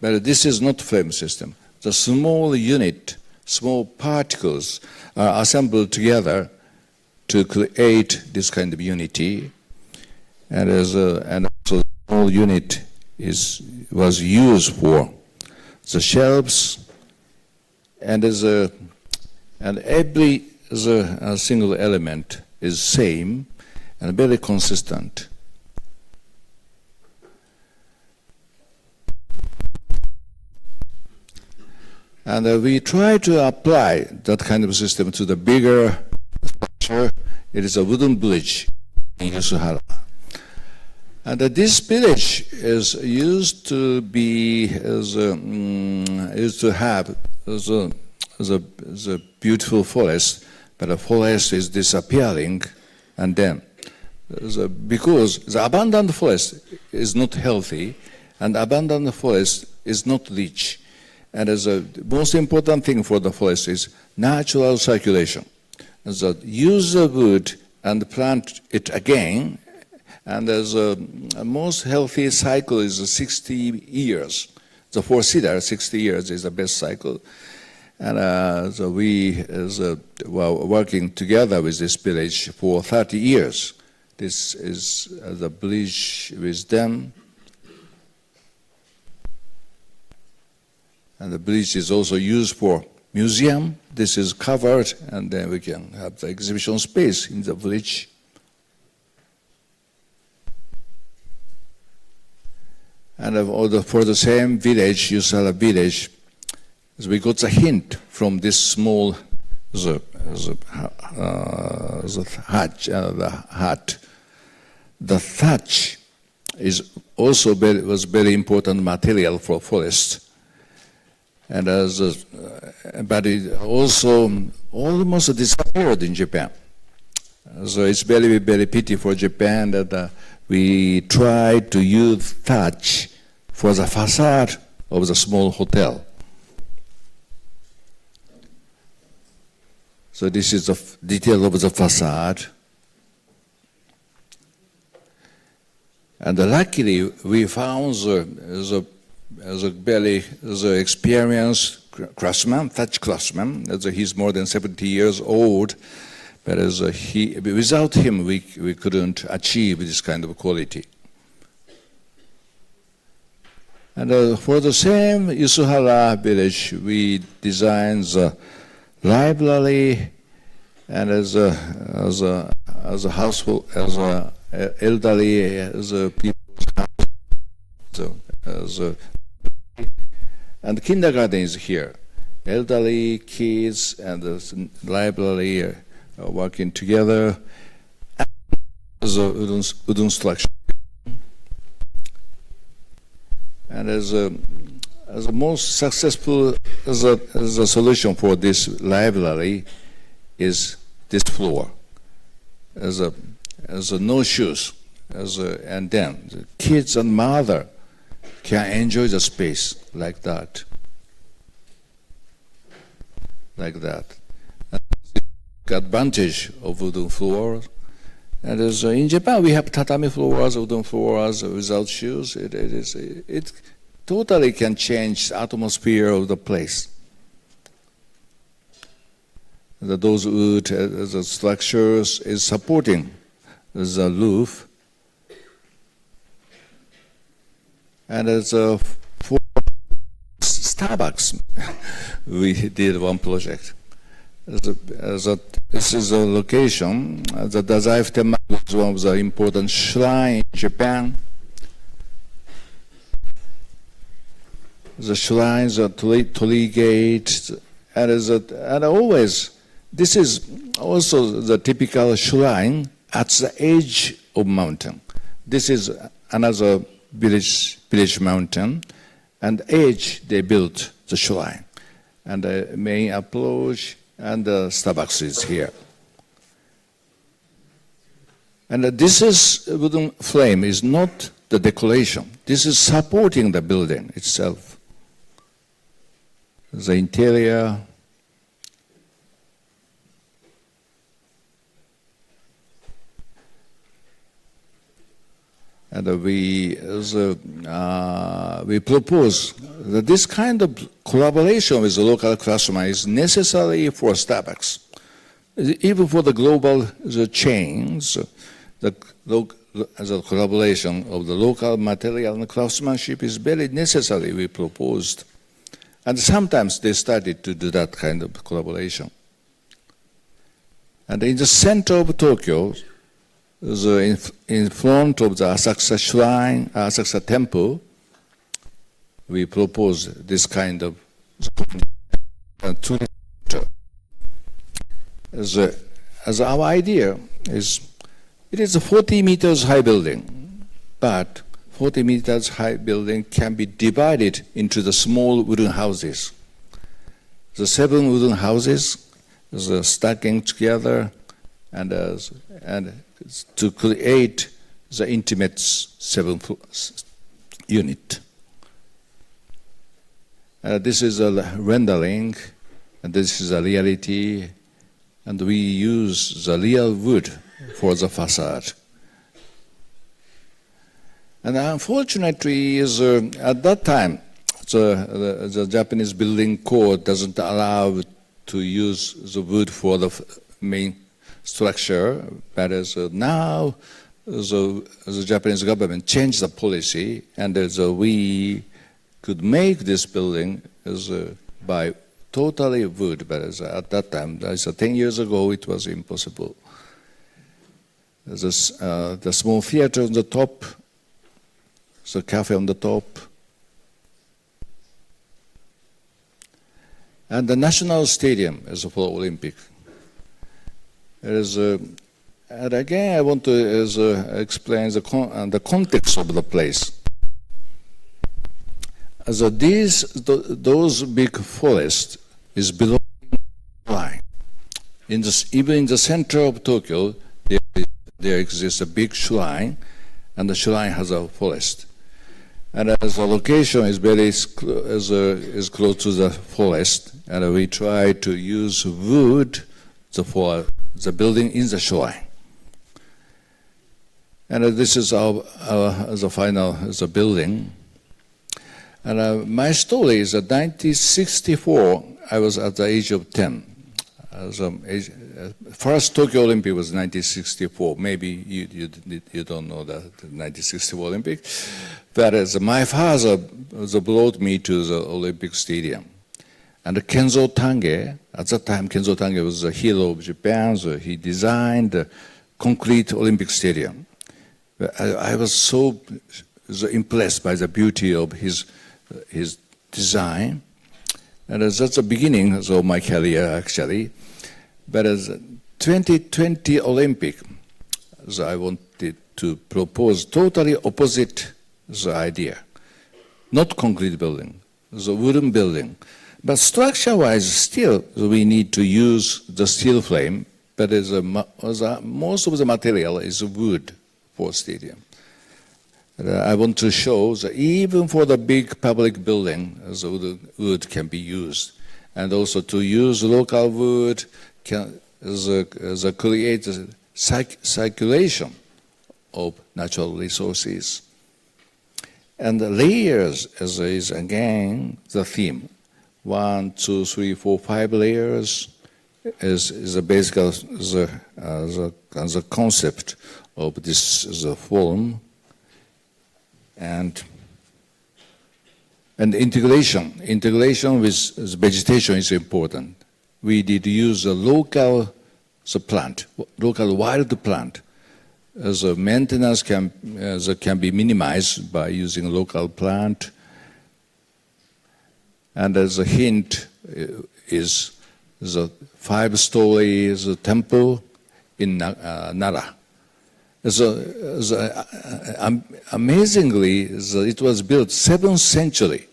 but this is not flame system. The small unit, small particles are assembled together to create this kind of unity, and also the small unit was used for the shelves, and every single element is same and very consistent. And we try to apply that kind of system to the bigger structure. It is a wooden bridge in Yasuhara. And this village is used to have the beautiful forest, but the forest is disappearing, and then because the abundant forest is not healthy, and abundant forest is not rich. And the most important thing for the forest is natural circulation. So use the wood and plant it again. And the most healthy cycle is 60 years. So for cedar, 60 years is the best cycle. And so we were working together with this village for 30 years. This is the bridge with them. And the bridge is also used for museum. This is covered, and then we can have the exhibition space in the village. And for the same village, Yasuhara village, we got a hint from this small hut. The thatch was very important material for forest. And but it also almost disappeared in Japan. So it's very, very pity for Japan that we tried to use thatch for the facade of the small hotel. So this is the detail of the facade. And luckily, we found the very experienced craftsman, thatch craftsman. He's more than 70 years old, but without him, we couldn't achieve this kind of quality. And for the same Yasuhara village, we designed the library, and as a household, as a elderly, as a people's house, and kindergarten is here. Elderly, kids, and the library are working together. as a wooden structure. And as a most successful as a solution for this library is this floor, as a no shoes, and then the kids and mother can enjoy the space like that. Advantage of wooden floors. And as in Japan, we have tatami floors, wooden floors without shoes. It totally can change the atmosphere of the place. Those wood the structures is supporting the roof. And as for Starbucks, we did one project. This is a location. The Dazai Temple is one of the important shrines in Japan. The shrines are torii gate, and always this is also the typical shrine at the edge of mountain. This is another village mountain, and edge they built the shrine, and the main approach and the Starbucks is here. And this is wooden frame is not the decoration. This is supporting the building itself. The interior. And we propose that this kind of collaboration with the local craftsmen is necessary for Starbucks. Even for the global chains, the collaboration of the local material and craftsmanship is very necessary, we proposed. And sometimes they started to do that kind of collaboration. And in the center of Tokyo, in front of the Asakusa Shrine, Asakusa Temple, we propose this kind of as our idea is, it is a 40 meters high building, but 40 meters high building can be divided into the small wooden houses. The 7 wooden houses is stacking together and to create the intimate 7th unit. This is a rendering, and this is a reality, and we use the real wood for the facade. And unfortunately, at that time, the Japanese building code doesn't allow to use the wood for the main structure, but now the Japanese government changed the policy, and we could make this building by totally wood, but at that time, 10 years ago, it was impossible. The small theater on the top, the cafe on the top, and the national stadium is for Olympic. And again, I want to explain the context of the place. Those big forests is below the line. Even in the center of Tokyo, there exists a big shrine, and the shrine has a forest. And as the location is is close to the forest, and we try to use wood for the building in the shrine. And this is the final building. And my story is that 1964, I was at the age of 10. First Tokyo Olympic was 1964. Maybe you don't know that 1964 Olympic. But my father brought me to the Olympic Stadium. And Kenzo Tange, at that time Kenzo Tange was the hero of Japan, so he designed the concrete Olympic Stadium. I was so impressed by the beauty of his design. And that's the beginning of my career, actually. But as 2020 Olympic, so I want decided to propose totally opposite the idea. Not concrete building, the wooden building. But structure-wise, still, we need to use the steel frame, but most of the material is wood for stadium. I want to show that even for the big public building, the wood can be used. And also to use local wood can create a circulation of natural resources. And the layers is again the theme. 1, 2, 3, 4, 5 layers is the basic the concept of this the form. And integration with vegetation is important. We did use a local wild plant. As a maintenance can be minimized by using local plant. And as a hint is the 5-story temple in Nara. Amazingly, it was built 7th century.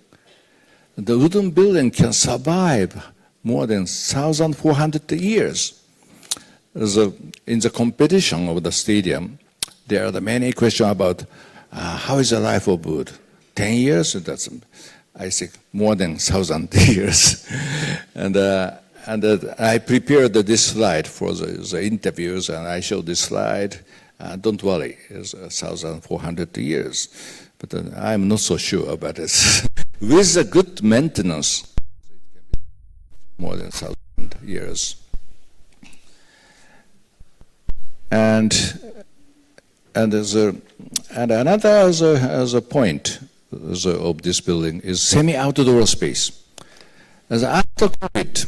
The wooden building can survive more than 1,400 years. In the competition of the stadium, there are many questions about how is the life of wood? 10 years? That's, I think, more than 1,000 years. And I prepared this slide for the interviews, and I showed this slide. Don't worry, it's 1,400 years. But I'm not so sure about it. With a good maintenance, more than 1,000 years. And another as a point of this building is semi-outdoor space. As after COVID,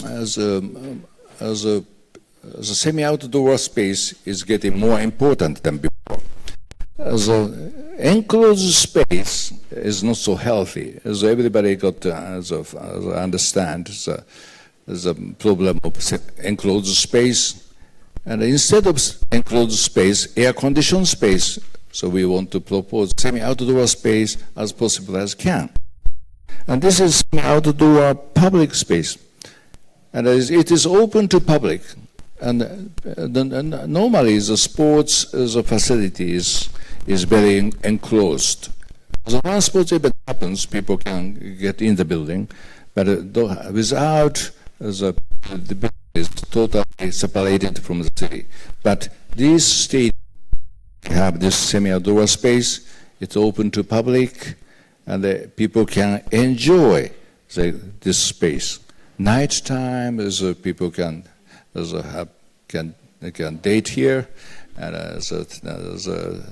as a semi-outdoor space is getting more important than before. As enclosed space is not so healthy. As everybody got understand the problem of enclosed space. And instead of enclosed space, air-conditioned space. So we want to propose semi-outdoor space as possible as can. And this is semi-outdoor public space. And it is open to public. And normally the sports facility is very enclosed. So when sports event happens, people can get in the building, but without the building is totally separated from the city. But these states have this semi-outdoor space. It's open to public, and people can enjoy this space. Nighttime, people can date here, and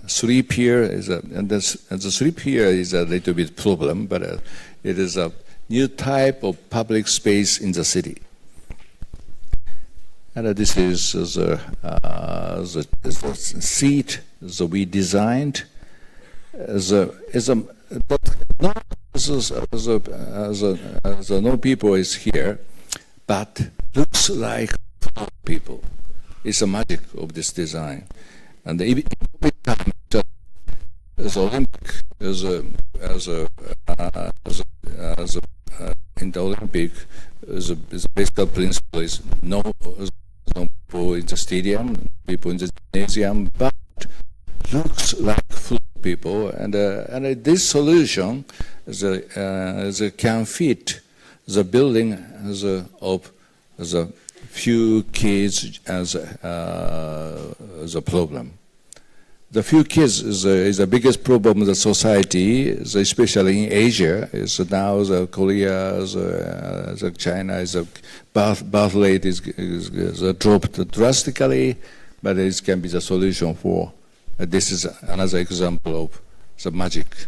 sleep here. And the sleep here is a little bit problem, but it is a new type of public space in the city. And this is the seat that we designed. No people is here, but looks like people. It's a magic of this design. And every time as Olympic, in the Olympic, the basic principle is no people in the stadium, people in the gymnasium, but looks like full people. And this solution can fit the building of the few kids as a problem. The few kids is the biggest problem in the society, especially in Asia. Is now the Korea, the China, the birth rate is dropped drastically, but it can be the solution for. This is another example of the magic.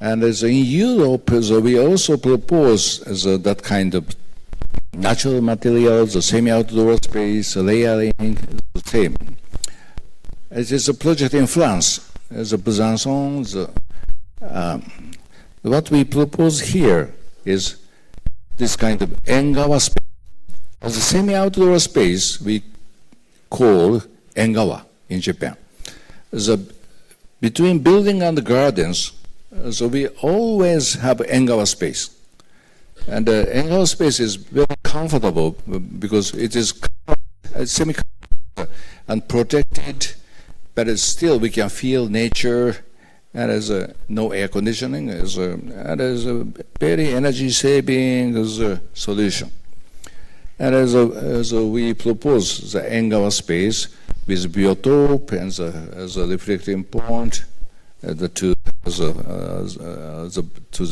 And as in Europe, we also propose that kind of natural materials, the semi-outdoor space, layering, the same. It is a project in France, the Besançon. What we propose here is this kind of engawa space. As a semi-outdoor space, we call engawa in Japan. Between building and the gardens, so we always have engawa space. And engawa space is very comfortable because it is semi-conductor and protected, but still we can feel nature, and there's no air conditioning, and there's a very energy-saving solution. And as we propose the engawa space with biotope and as a reflecting point to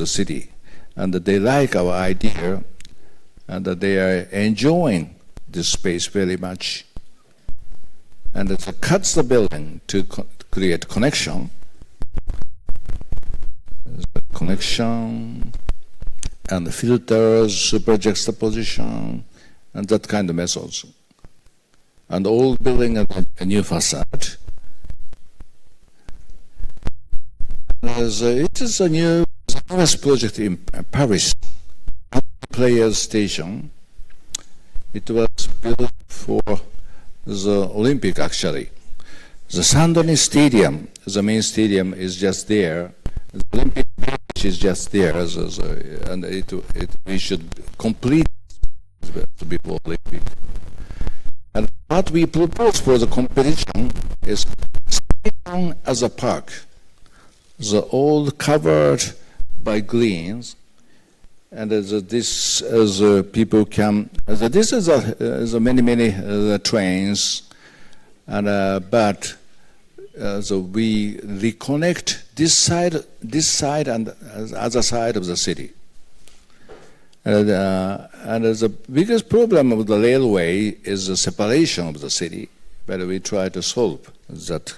the city. And they like our idea, and they are enjoying this space very much. And it cuts the building to create connection. Connection and the filters, super juxtaposition, and that kind of methods. And old building and a new facade. It is a new project in Paris, Players Station. It was built for the Olympic, actually. The Saint-Denis Stadium, the main stadium, is just there. The Olympic Village is just there, and we should complete before Olympic. And what we propose for the competition is stadium as a park, the all covered by greens, and this people can. This is many trains, and but we reconnect this side, and the other side of the city. And the biggest problem of the railway is the separation of the city, but we try to solve that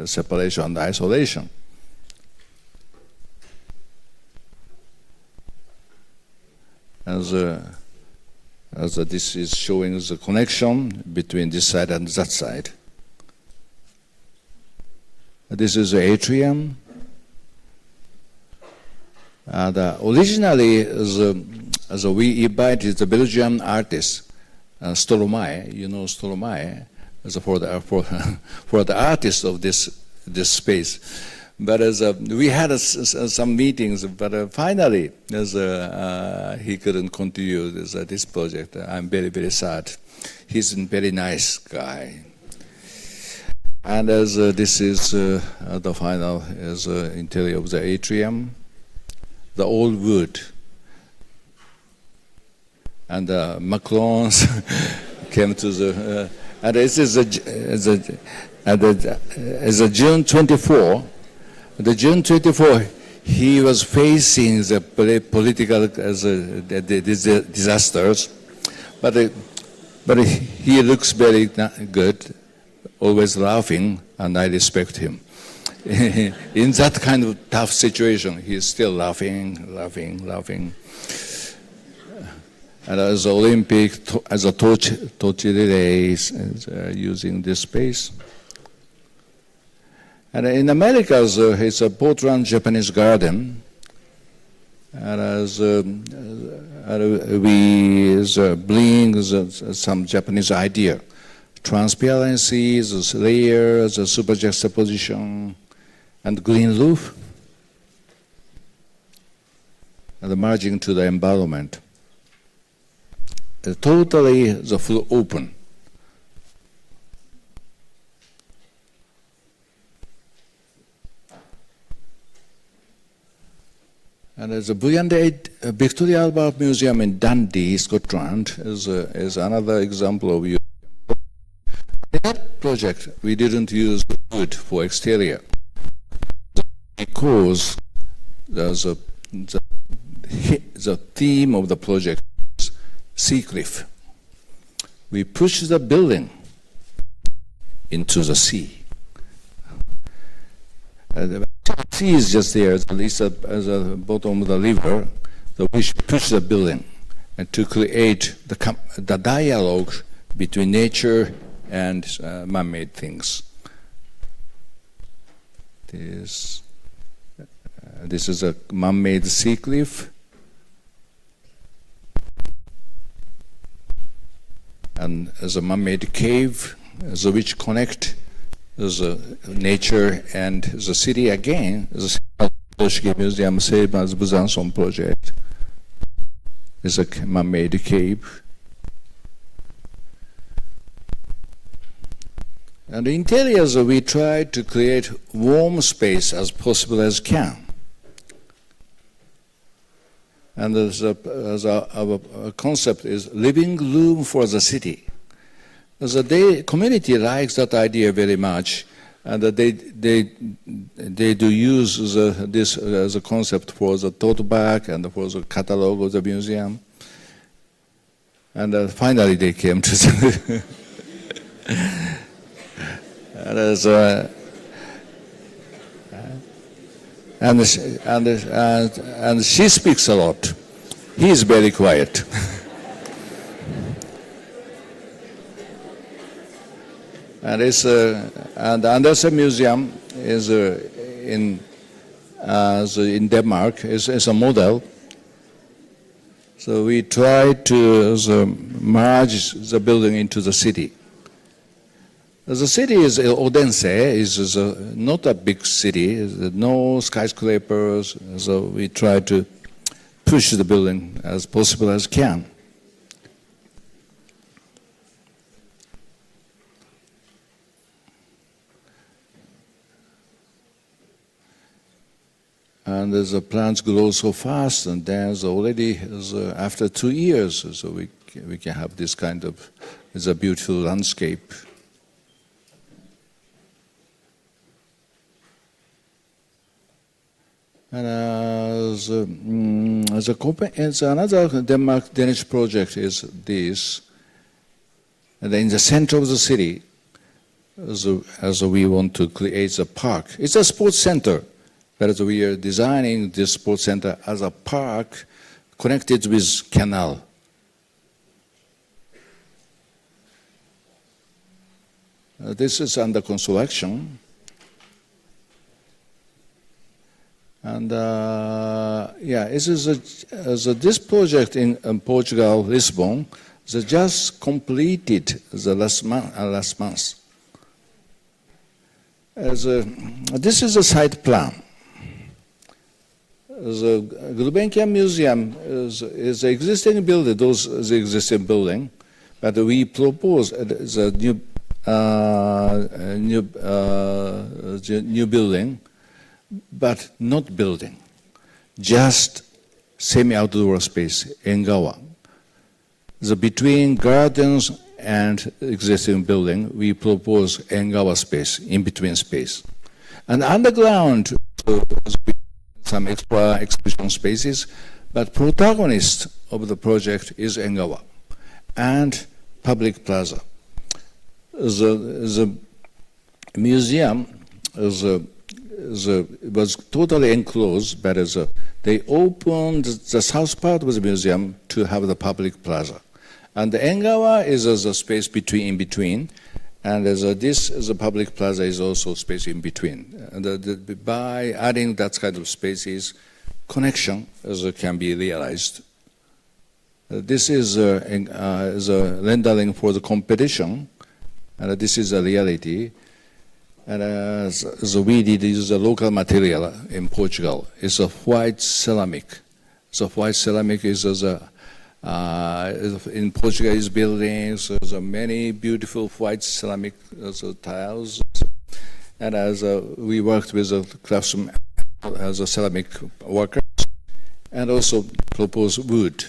separation and isolation. As this is showing the connection between this side and that side. This is the atrium. And originally, we invited the Belgian artist, Stromae. You know Stromae, for the artist of this space. But we had some meetings, but finally, he couldn't continue this project. I'm very, very sad. He's a very nice guy. And this is the final interior of the atrium. The old wood, and Macron's came to the, and this is a June 24. The June 24, he was facing the political disasters, but he looks very good, always laughing, and I respect him. In that kind of tough situation, he is still laughing. And as Olympic, as a torch relays, using this space. And in America, it's a Portland Japanese garden. And as we bring some Japanese idea, transparency, layers, super juxtaposition, and green roof, and the merging to the environment. Totally the full open. And the Victoria Albert Museum in Dundee, Scotland, is another example of use. In that project, we didn't use wood for exterior, because the theme of the project is sea cliff. We push the building into the sea. The sea is just there, at least at the bottom of the river. So we push the building and to create the dialogue between nature and man-made things. This is a man-made sea cliff, and as a man-made cave, as a which connect as a nature and the city again. The Museum same as Besançon project is a man-made cave. And the interiors, we try to create warm space as possible as can. And our concept is living room for the city. The community likes that idea very much, and they do use this as a concept for the tote bag and for the catalog of the museum. And finally they came to the and she speaks a lot. He is very quiet. And Andersen Museum is in Denmark. Is a model. So we try to merge the building into the city. The city is Odense, is not a big city, no skyscrapers, so we try to push the building as possible as can. And the plants grow so fast, and there's already, after 2 years, so we can have this kind of, it's a beautiful landscape. And another Danish project is this. And in the center of the city, as we want to create a park. It's a sports center, but we are designing this sports center as a park connected with canal. This is under construction. And this project in Portugal, Lisbon, they just completed the last month. This is a site plan. The Gulbenkian Museum is the existing building, the existing building, but we propose the new building, but not building, just semi-outdoor space, Engawa. Between gardens and existing building, we propose Engawa space, in-between space. And underground, some exhibition spaces, but protagonist of the project is Engawa and public plaza. The museum was totally enclosed, but they opened the south part of the museum to have the public plaza. And the Engawa is the space in between, and the public plaza is also space in between. And by adding that kind of spaces, connection can be realized. This is a rendering for the competition, and this is a reality. And we did use a local material in Portugal. It's a white ceramic. So white ceramic is in Portuguese buildings. There's many beautiful white ceramic tiles. And we worked with a craftsman as a ceramic worker, and also proposed wood.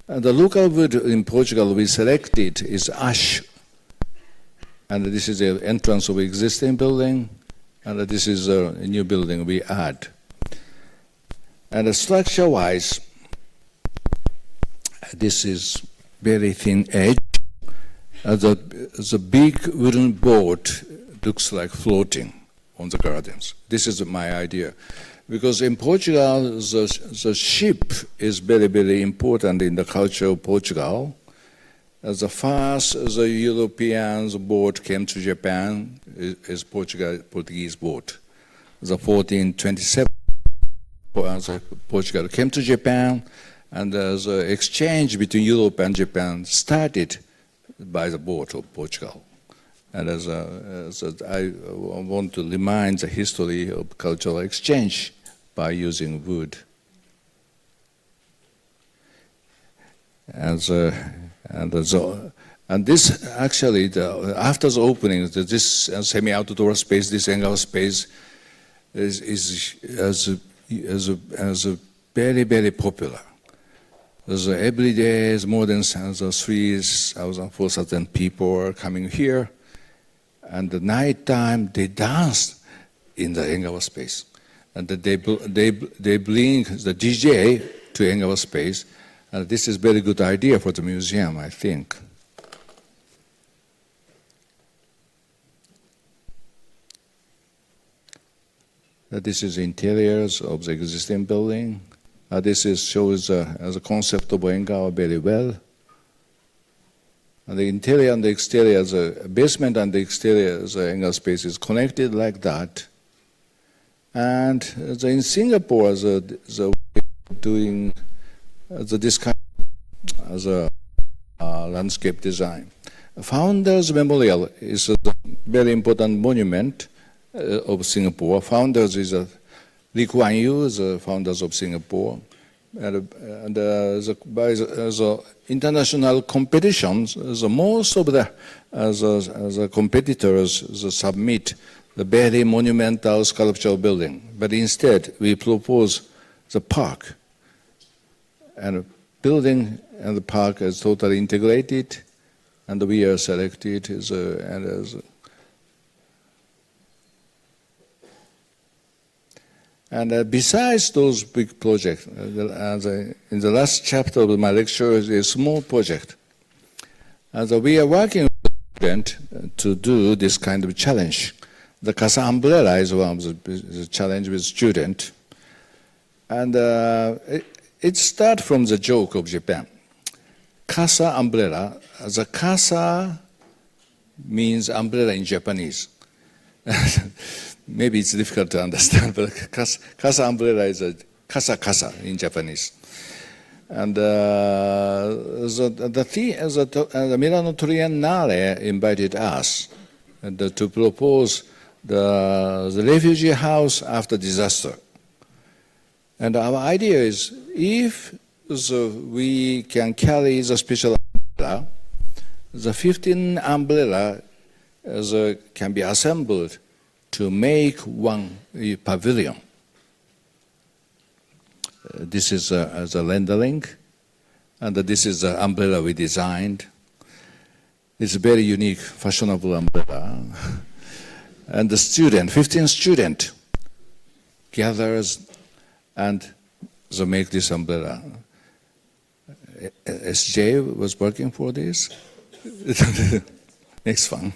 And the local wood in Portugal we selected is ash. And this is the entrance of existing building, and this is a new building we add. And structure-wise, this is very thin edge. The big wooden board looks like floating on the gardens. This is my idea. Because in Portugal, the ship is very, very important in the culture of Portugal. The first the Europeans boat came to Japan is Portuguese boat. The 1427 Portugal came to Japan, and the exchange between Europe and Japan started by the boat of Portugal. And I want to remind the history of cultural exchange by using wood. And this actually, after the opening, this semi-outdoor space, this hangar space, is very, very popular. Every day, more than 3,000, 4,000 people are coming here. And at night time, they dance in the hangar space. And they bring the DJ to hangar space. And this is a very good idea for the museum, I think. This is interiors of the existing building. This shows the concept of hangar very well. And the interior and the exterior, the basement and the exterior, the hangar space is connected like that. And in Singapore, the doing this kind of landscape design. Founders Memorial is a very important monument of Singapore. Founders is Lee Kuan Yew, the founders of Singapore. And by the international competitions, most of the competitors submit the very monumental sculptural building. But instead, we propose the park. And the building and the park is totally integrated, and we are selected And besides those big projects, in the last chapter of my lecture is a small project. We are working with students to do this kind of challenge. The Casa umbrella is one of the challenge with students. And it starts from the joke of Japan. Casa umbrella, the casa means umbrella in Japanese. Maybe it's difficult to understand, but casa umbrella is a casa in Japanese. And the Milano Triennale invited us to propose the refugee house after disaster. And our idea is, if we can carry the special umbrella, the 15 umbrella can be assembled to make one pavilion. This is a rendering, and this is the umbrella we designed. It's a very unique, fashionable umbrella. And the 15 students gathers and make this umbrella. SJ was working for this. Next fun.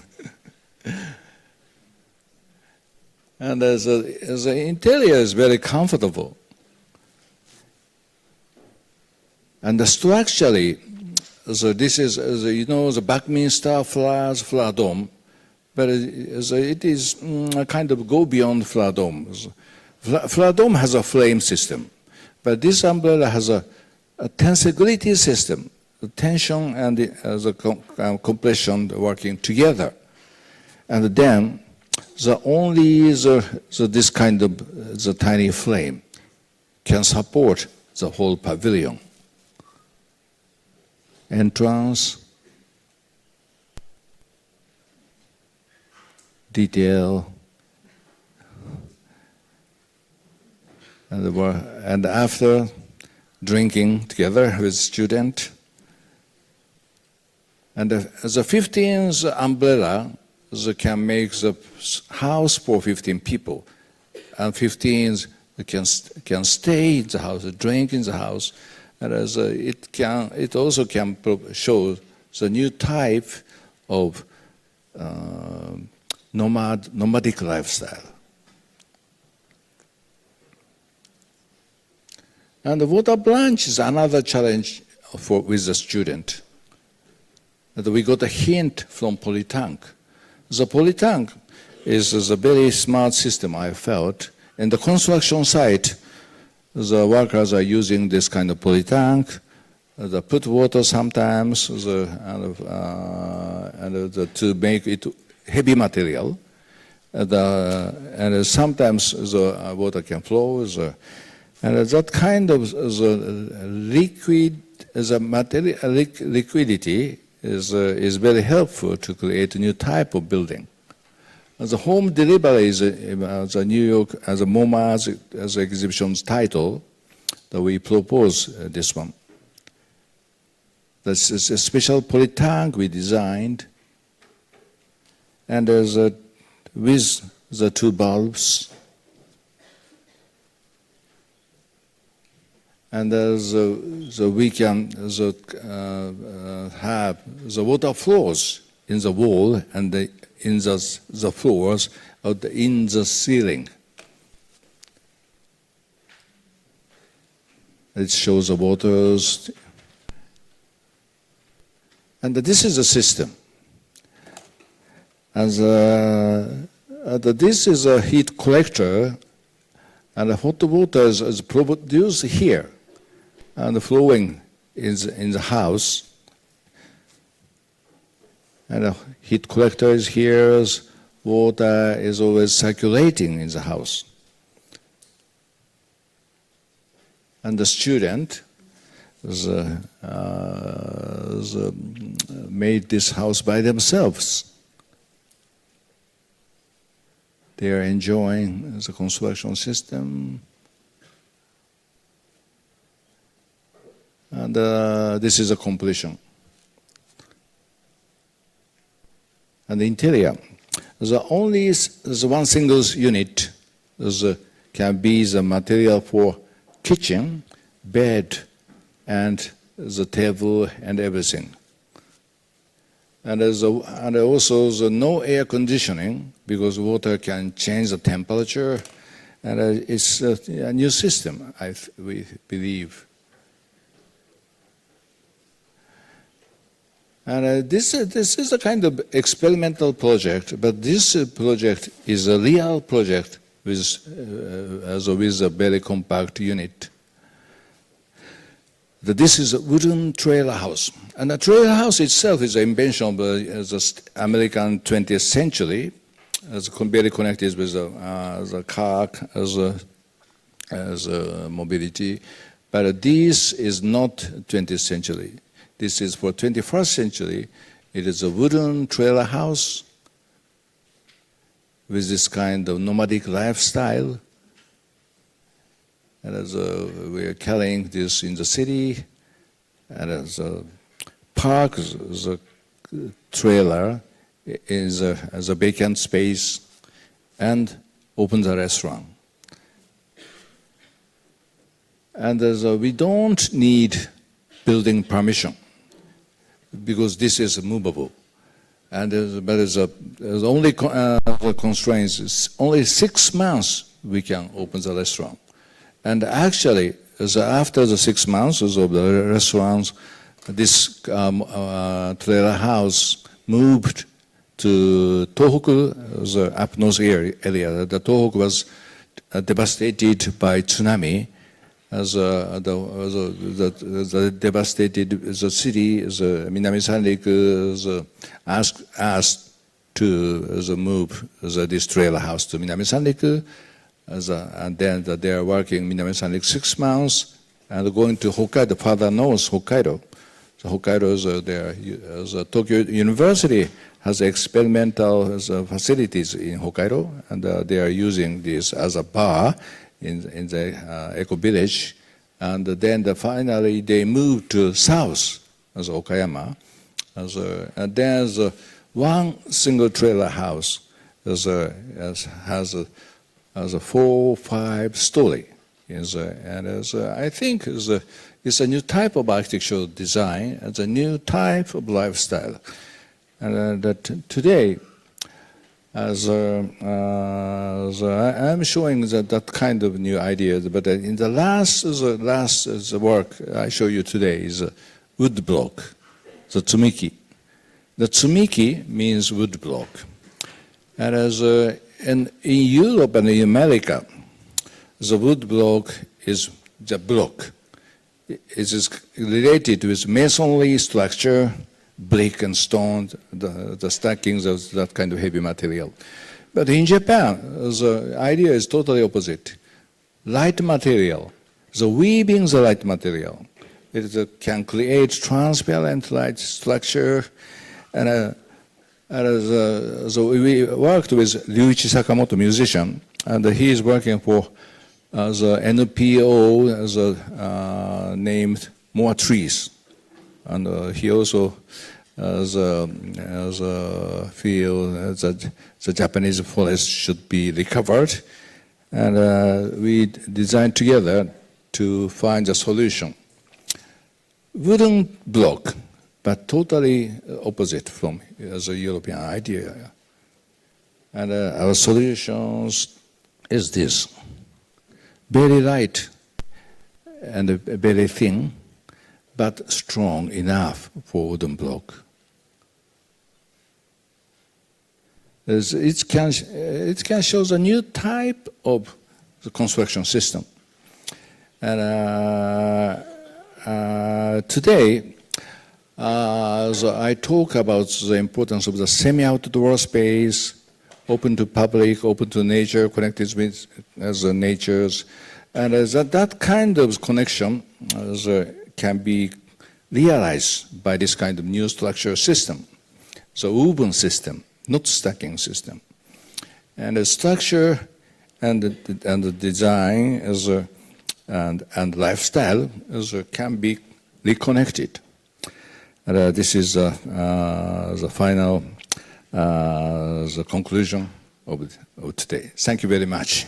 And the interior is very comfortable. And structurally, this is, the Buckminster flower dome, but it is a kind of go beyond flower dome. Flower dome has a flame system, but this umbrella has a tensibility system, the tension and the compression working together. And then this kind of the tiny flame can support the whole pavilion. Entrance, detail, and after drinking together with student, and the 15th umbrella can make the house for 15 people, and 15 can stay in the house, drink in the house, and it also can show the new type of nomadic lifestyle. And the water branch is another challenge with the student. We got a hint from polytank. The polytank is a very smart system, I felt. In the construction site, the workers are using this kind of polytank, put water sometimes to make it heavy material. And sometimes the water can flow. And that kind of liquidity is very helpful to create a new type of building. The home delivery is the New York, as a MoMA, as the exhibition's title, that we propose this one. This is a special polytank we designed, and there's with the two bulbs, and we can have the water flows in the wall and in the floors in the ceiling. It shows the waters. And this is a system. And this is a heat collector, and the hot water is produced here and flowing in the house. And the heat collector is here, water is always circulating in the house. And the student made this house by themselves. They are enjoying the construction system. And this is a completion. And the interior. The one single unit can be the material for kitchen, bed, and the table and everything. And also the no air conditioning, because water can change the temperature, and it's a new system, we believe. And this is a kind of experimental project, but this project is a real project with a very compact unit. This is a wooden trailer house. And the trailer house itself is an invention of the American 20th century, very connected with the car as a mobility. But this is not 20th century. This is for 21st century. It is a wooden trailer house with this kind of nomadic lifestyle. And we are carrying this in the city, and as a park, the trailer is as a vacant space, and open the restaurant. And we don't need building permission, because this is movable. And but there's only constraints. It's only 6 months we can open the restaurant. And actually, after the 6 months of the restaurants, this trailer house moved to Tohoku, the up north area. The Tohoku was devastated by tsunami. The devastated the city, the Minami Sanriku, asked to move this trailer house to Minami Sanriku. And then they are working Minami Sanriku 6 months and going to Hokkaido, further north, Hokkaido. So Hokkaido, the Tokyo University has experimental facilities in Hokkaido, and they are using this as a bar in the eco village. And then finally they moved to south, as Okayama. And there's one single trailer house has a 4-5 story. And I think it's a new type of architectural design, it's a new type of lifestyle. And that today, as I'm showing that kind of new ideas, but in the last work I show you today is a wood block, the tsumiki. The tsumiki means wood block. And in Europe and in America, the wood block is the block. it is related with masonry structure, brick and stone, the stackings of that kind of heavy material. But in Japan, the idea is totally opposite. Light material, the weaving the light material, it can create transparent light structure. And so we worked with Ryuichi Sakamoto, musician, and he is working for the NPO named More Trees. And he also feel that the Japanese forest should be recovered. And we designed together to find a solution. Wooden block, but totally opposite from the European idea. And our solutions is this. Very light and very thin, but strong enough for wooden block. It can show a new type of the construction system. And today, so I talk about the importance of the semi-outdoor space, open to public, open to nature, connected with the natures. And that kind of connection can be realized by this kind of new structure system, the woven system, not stacking system. And the structure and the design and lifestyle can be reconnected. And this is the final, the conclusion of today. Thank you very much.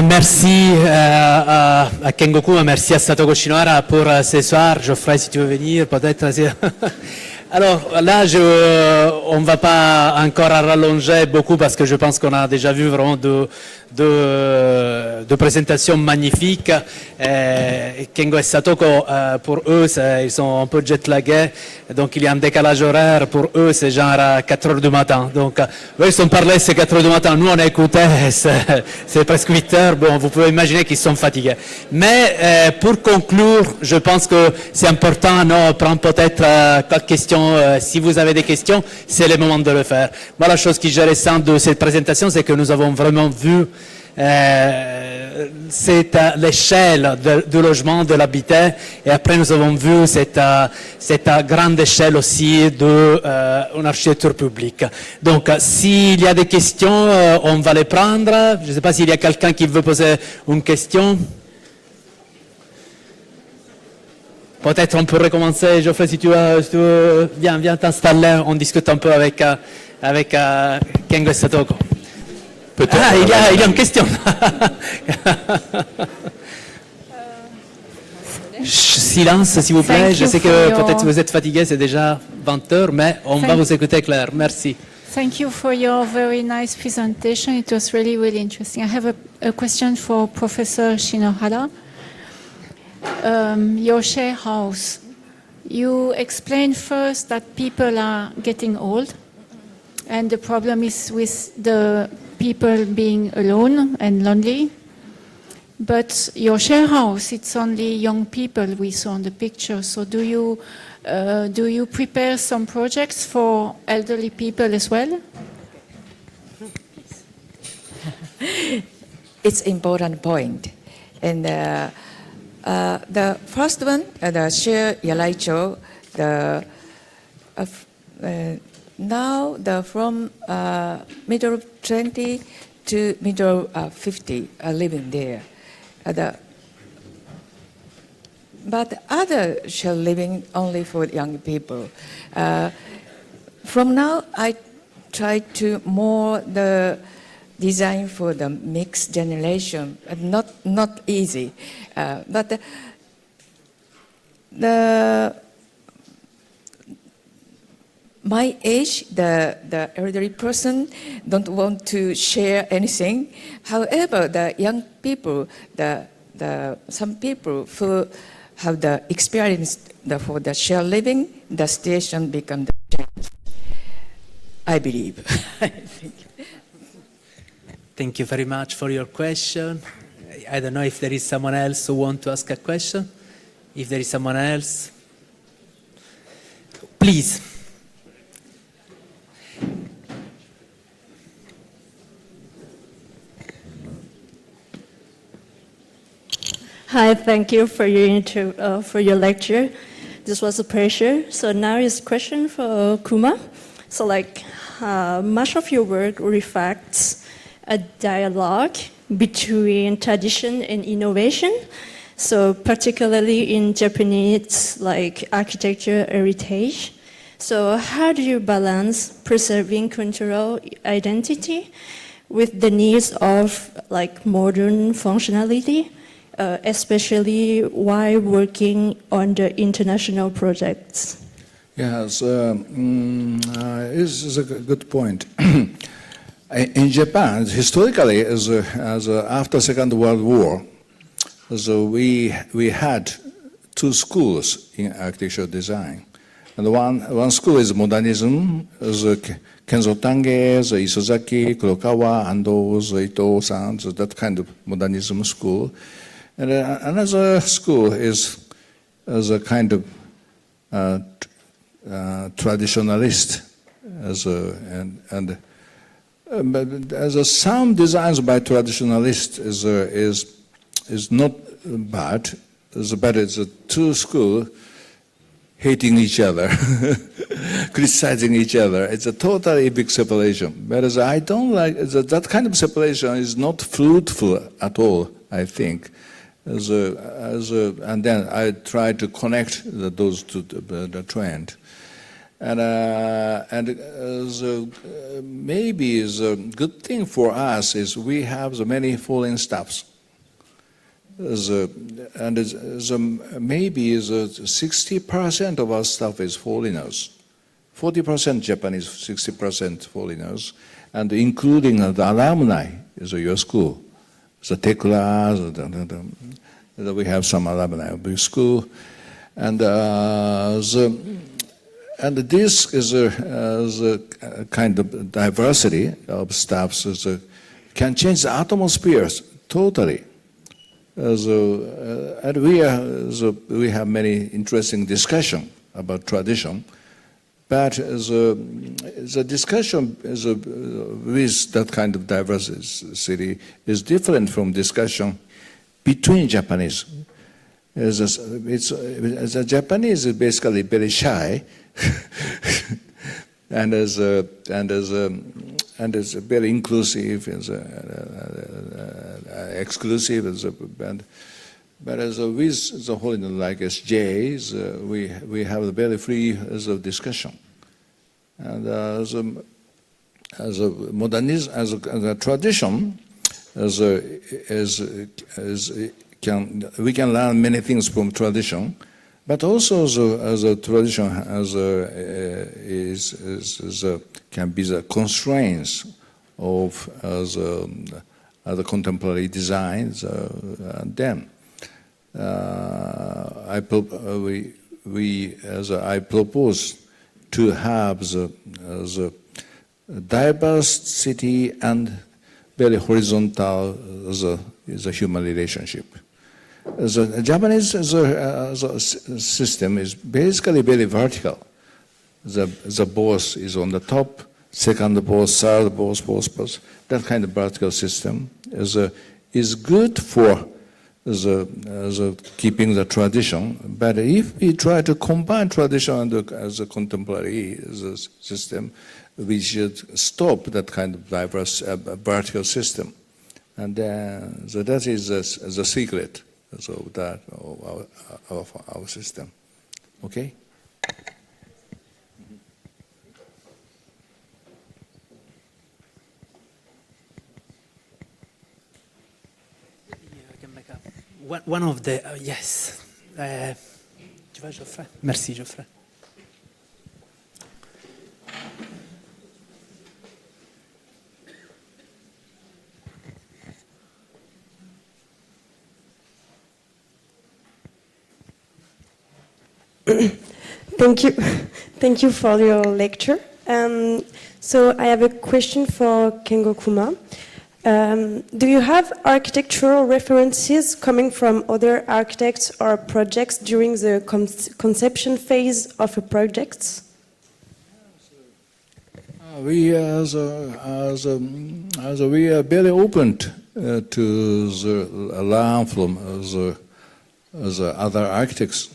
Merci à Kengoku, merci à Satoko Shinohara pour ce soir. Geoffrey, si tu veux venir, peut-être. Alors là, on ne va pas encore rallonger beaucoup parce que je pense qu'on a déjà vu vraiment de présentations magnifiques. Kengo et Satoko, pour eux, ils sont un peu jet-lagués, donc il y a un décalage horaire. Pour eux, c'est genre à 4 heures du matin. Donc, eux, ils ont parlé, c'est 4 heures du matin. Nous, on a écouté, c'est presque 8 heures. Bon, vous pouvez imaginer qu'ils sont fatigués. Mais pour conclure, je pense que c'est important, non, prendre peut-être quelques questions. Si vous avez des questions, c'est le moment de le faire. Moi, la chose qui est récente de cette présentation, c'est que nous avons vraiment vu l'échelle du logement, de l'habitat, et après nous avons vu cette grande échelle aussi d'une architecture publique. Donc, s'il y a des questions, on va les prendre. Je ne sais pas s'il y a quelqu'un qui veut poser une question. Peut-être on peut recommencer, Geoffrey, si tu veux, viens t'installer, on discute un peu avec Kengo et Satoko. Ah, il y a une question. Silence, s'il vous plaît. Je sais que peut-être vous êtes fatigué, c'est déjà 20 heures, mais on va vous écouter clair. Merci. Thank you for your very nice presentation. It was really, really interesting. I have a question for Professor Shinohara. Your share house. You explained first that people are getting old, and the problem is with the people being alone and lonely. But your share house, it's only young people we saw in the picture. So do you prepare some projects for elderly people as well? It's important point. And the first one, the share Yaraicho, now from middle of 20 to middle of 50 are living there. But other share living only for young people. From now, I try to more the design for the mixed generation, not easy. But my age, the elderly person don't want to share anything. However, the young people, some people who have the experience for the shared living, the situation becomes the change. I believe. Thank you very much for your question. I don't know if there is someone else who wants to ask a question. If there is someone else, please. Hi, thank you for your lecture. This was a pleasure. So now is a question for Kuma. So much of your work reflects a dialogue between tradition and innovation. So particularly in Japanese architecture heritage. So how do you balance preserving cultural identity with the needs of modern functionality? Especially while working on the international projects? Yes, this is a good point. In Japan, historically, after Second World War, we had two schools in architectural design. And one school is modernism, Kenzo Tange, Isozaki, Kurokawa, Ando, Ito-san, that kind of modernism school. And another school is a kind of traditionalist, some designs by traditionalists is not bad, but it's a two schools hating each other, criticizing each other. It's a totally big separation. Whereas I don't like that kind of separation is not fruitful at all, I think. And then I try to connect those to the trend. And maybe the good thing for us is we have the many fallen stops. Maybe 60% of our stuff is foreigners, 40% Japanese, 60% foreigners, and including the alumni is your school. The Tekla, we have some alumni of the school, and this is a kind of diversity of staffs can change the atmospheres totally. And we have many interesting discussion about tradition, but the discussion with that kind of diversity is different from discussion between Japanese. The Japanese is basically very shy, and is very inclusive, exclusive, but with the whole like SJs, we have a very free discussion, and as a modernism, as a tradition, we can learn many things from tradition, but also as a tradition can be the constraints of the contemporary designs. And then I propose to have the diversity and very horizontal the human relationship. The Japanese system is basically very vertical. The boss is on the top, second boss, third boss, fourth boss. That kind of vertical system is good for keeping the tradition. But if we try to combine tradition as a contemporary system, we should stop that kind of diverse vertical system. And so that is the secret of our system. Okay? One of the yes, Tu vas, Geoffrey? Merci, Geoffrey. Thank you. Thank you for your lecture. So I have a question for Kengo Kuma. Do you have architectural references coming from other architects or projects during the conception phase of a project? We we are very open to learn from the other architects.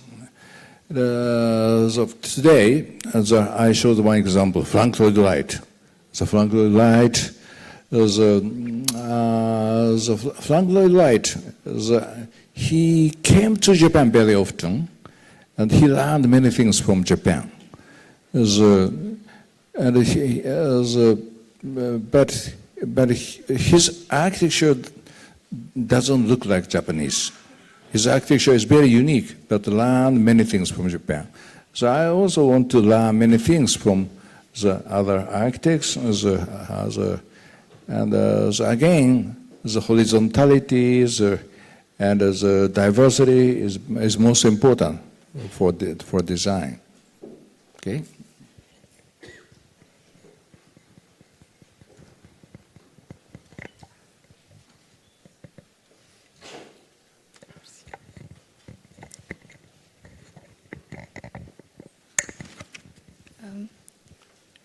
Today, I showed one example, Frank Lloyd Wright. The Frank Lloyd Wright, Frank Lloyd Wright, he came to Japan very often, and he learned many things from Japan. But his architecture doesn't look like Japanese. His architecture is very unique, but learn many things from Japan. So I also want to learn many things from the other architects. And again, the horizontality and the diversity is most important for design. Okay.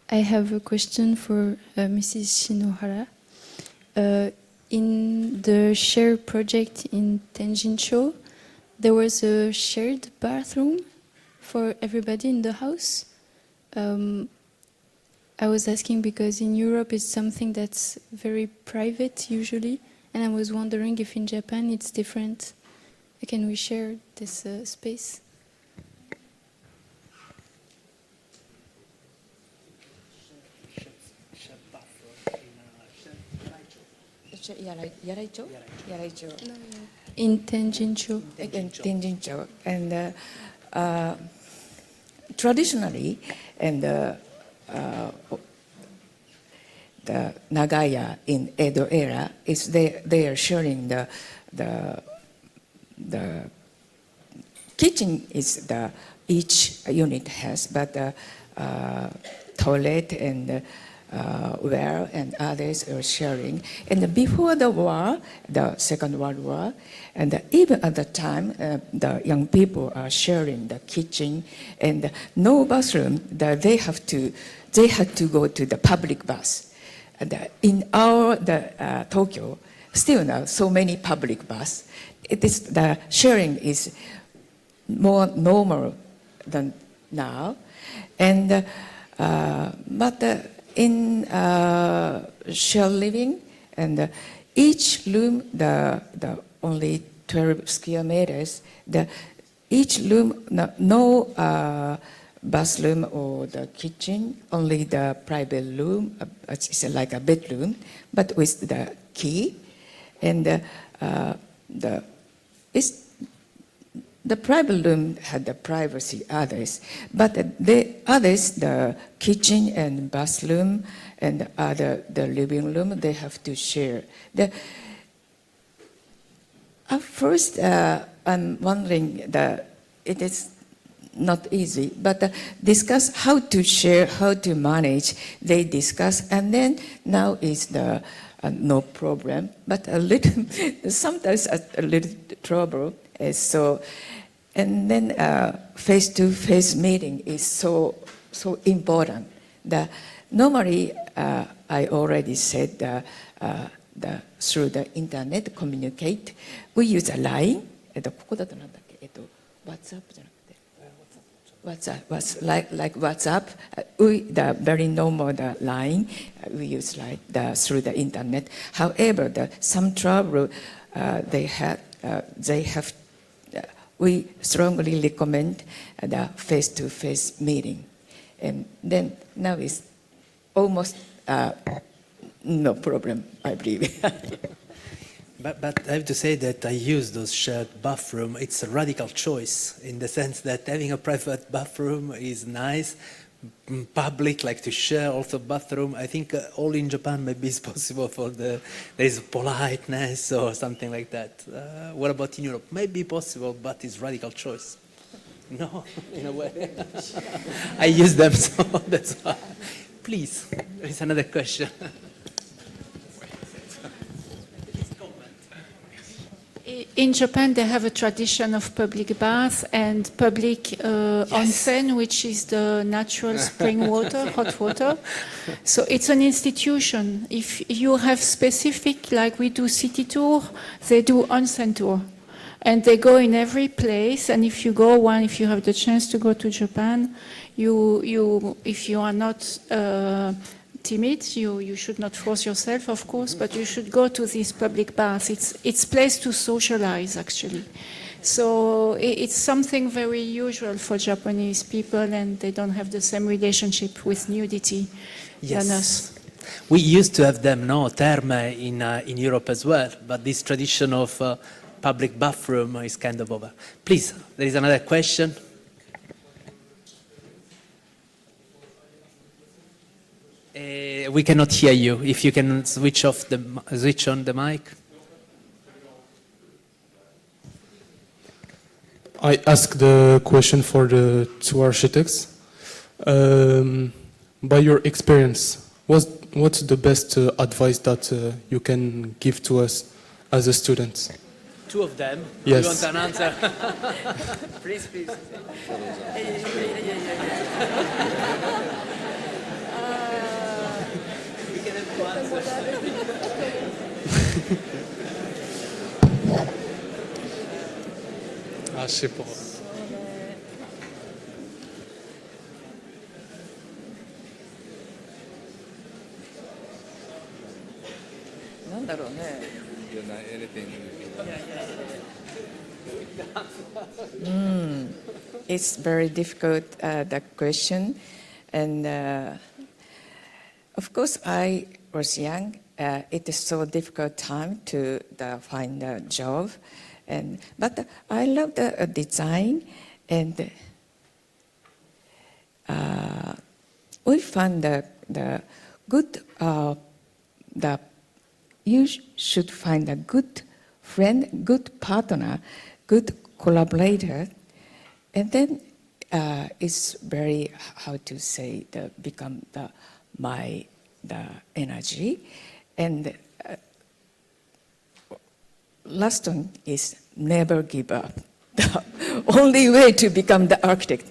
I have a question for Mrs. Shinohara. In the share project in Tenjincho, there was a shared bathroom for everybody in the house. I was asking because in Europe it's something that's very private usually, and I was wondering if in Japan it's different. Can we share this space? In Tenjincho. In Tenjincho. And traditionally, and the Nagaya in Edo era, is they are sharing the kitchen is each unit has, but the toilet and where and others are sharing. And before the war, the Second World War, and even at the time, the young people are sharing the kitchen and no bathroom. They had to go to the public baths. And in our Tokyo, still now so many public baths. The sharing is more normal than now, and but in share living, and each room, the only 12 square meters, each room, no bathroom or the kitchen, only the private room, it's like a bedroom, but with the key, and the private room had the privacy, others, but the others, the kitchen and bathroom and the living room, they have to share. At first, I'm wondering that it is not easy, but discuss how to share, how to manage, they discuss, and then now is the no problem, but a little, sometimes a little trouble. So, and then face-to-face meeting is so important. Normally, I already said through the internet communicate. We use a line. WhatsApp, like WhatsApp. The very normal line we use through the internet. However, some trouble they have. We strongly recommend the face-to-face meeting, and then now is almost no problem, I believe. But I have to say that I use those shared bathroom. It's a radical choice in the sense that having a private bathroom is nice. Public, like to share also bathroom. I think all in Japan maybe it's possible for there is politeness or something like that. What about in Europe? Maybe possible, but it's radical choice. No, in a way. I use them, so that's why. Please, there is another question. In Japan, they have a tradition of public baths and public onsen, which is the natural spring water, hot water. So it's an institution. If you have specific, like we do city tour, they do onsen tour. And they go in every place. And if you have the chance to go to Japan, if you are not timid, you should not force yourself, of course, but you should go to these public baths. It's a place to socialize, actually. So it's something very usual for Japanese people, and they don't have the same relationship with nudity than us. We used to have them, terme in Europe as well, but this tradition of public bathroom is kind of over. Please, there is another question. We cannot hear you. If you can switch on the mic. I asked the question for the two architects. By your experience, what's the best advice that you can give to us as a student? Two of them. Yes. You want an answer? Please. Je sais pas. It's very difficult, the question. And of course, I was young. It is so difficult time to find a job. But I love the design, and we found the good. You should find a good friend, good partner, good collaborator, and then it's very become the energy, and. Last one is never give up. The only way to become the architect.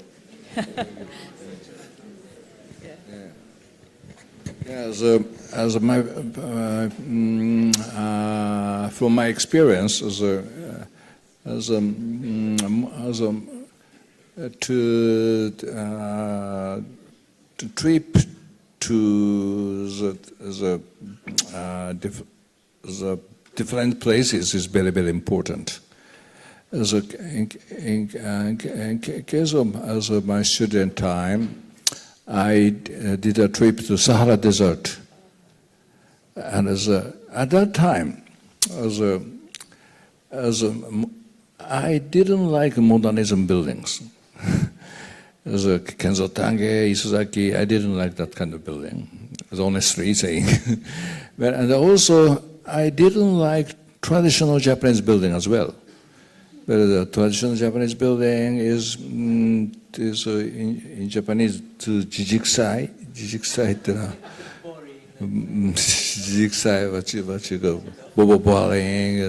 From my experience to trip to the different places is very, very important. In case of my student time, I did a trip to Sahara Desert, and at that time, I didn't like modernism buildings. As a Kenzo Tange, Isozaki, I didn't like that kind of building. It's honestly saying, and also. I didn't like traditional Japanese building as well. But the traditional Japanese building is in Japanese to jijikusai. Jijikusaiってのはjijikusai what you go boring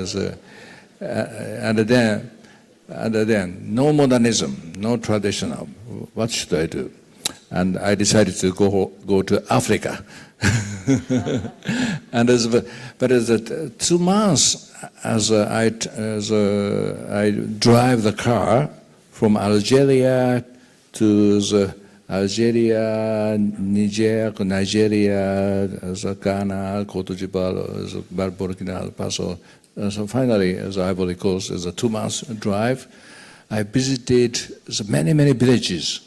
and then no modernism, no traditional. What should I do? And I decided to go to Africa. And but as 2 months as I drive the car from Algeria to Nigeria, Ghana, Cote d'Ivoire, Burkina Faso. So finally, as Ivory Coast, as a 2 months drive, I visited many villages.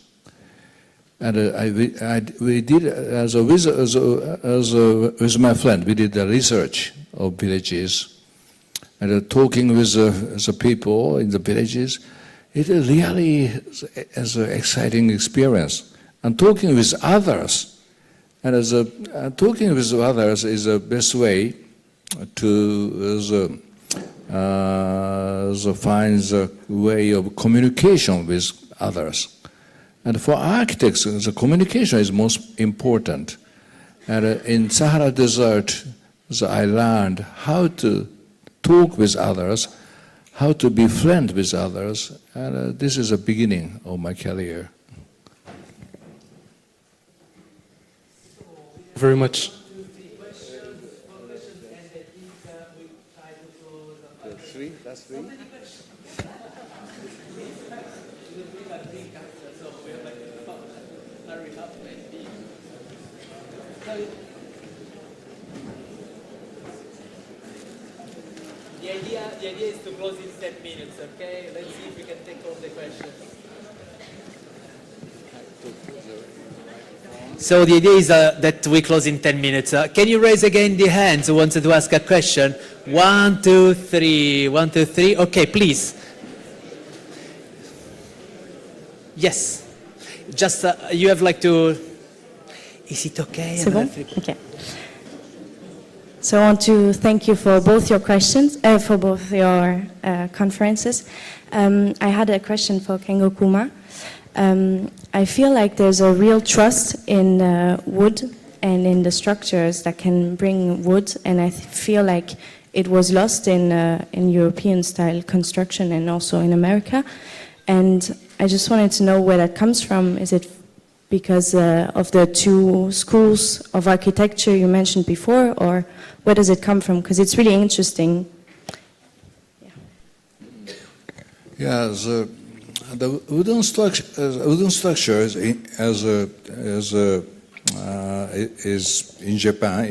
And we did, with my friend, we did the research of villages. and talking with the people in the villages, it really is an exciting experience. And talking with others, and talking with others is the best way to find the way of communication with others. And for architects, the communication is most important. And in Sahara Desert, I learned how to talk with others, how to be friends with others, and this is the beginning of my career. Very much. That's three. The idea is to close in 10 minutes, okay? Let's see if we can take all the questions. So the idea is that we close in 10 minutes. Can you raise again the hands who wanted to ask a question? 1, 2, 3. 1, 2, 3. Okay, please. Yes. Just you have like to. Is it okay? C'est bon? Okay. So I want to thank you for both your questions, for both your conferences. I had a question for Kengo Kuma. I feel like there's a real trust in wood and in the structures that can bring wood, and I feel like it was lost in European-style construction and also in America. And I just wanted to know where that comes from. Is it because of the two schools of architecture you mentioned before, or where does it come from? Because it's really interesting. Yeah, the wooden structure is in Japan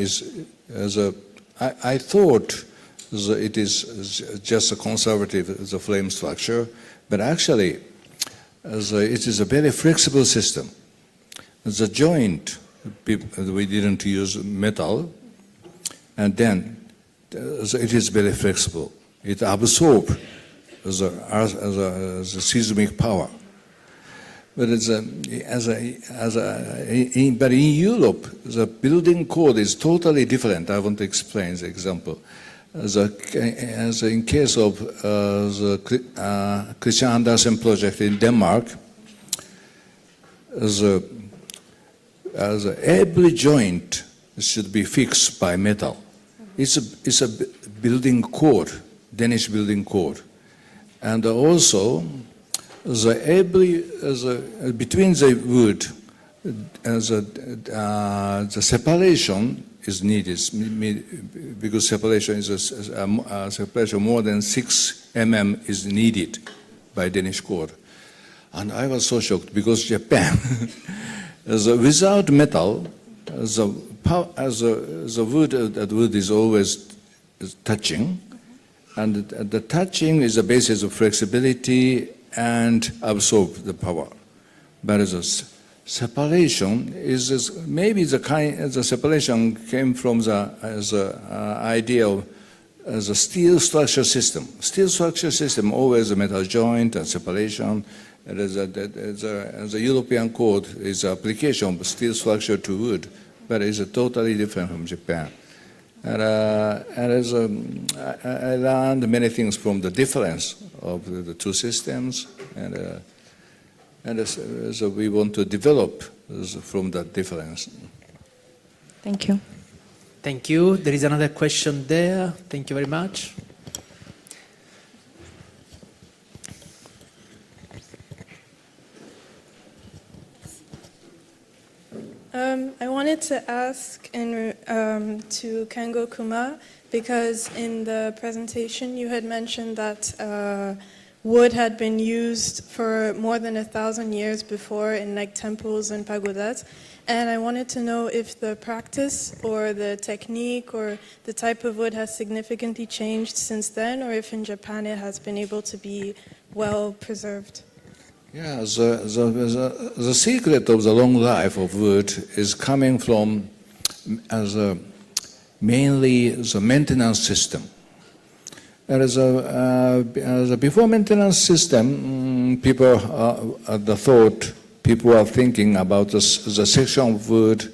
I thought it is just a conservative frame structure, but actually it is a very flexible system. The joint, we didn't use metal, and then it is very flexible. It absorbs the seismic power. But but in Europe, the building code is totally different. I want to explain the example. As in case of the Christian Andersen project in Denmark, every joint should be fixed by metal. It's a building code, Danish building code. And also, between the wood, the separation is needed because separation separation more than 6 mm is needed by Danish code. And I was so shocked because Japan, without metal, the wood is always touching. And the touching is the basis of flexibility and absorb the power. But the separation is maybe the separation came from the idea of the steel structure system. Steel structure system always a metal joint and separation. The European code is application of steel structure to wood, but it's totally different from Japan. And I learned many things from the difference of the two systems, and so we want to develop from that difference. Thank you. Thank you. There is another question there. Thank you very much. I wanted to ask to Kengo Kuma, because in the presentation you had mentioned that wood had been used for more than 1,000 years before in like temples and pagodas, and I wanted to know if the practice or the technique or the type of wood has significantly changed since then, or if in Japan it has been able to be well preserved. Yeah, the secret of the long life of wood is coming from mainly the maintenance system. And as a before maintenance system, people are thinking about the section of wood,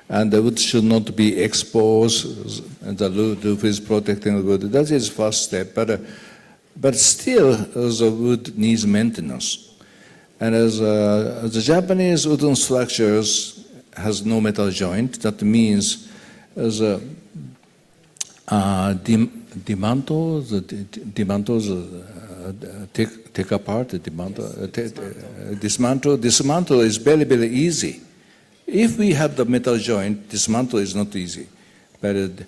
and the wood should not be exposed, and the roof is protecting the wood. That is first step, but still the wood needs maintenance. And as the Japanese wooden structures has no metal joint, that means as take apart, dismantle is very, very easy. If we have the metal joint, dismantle is not easy. But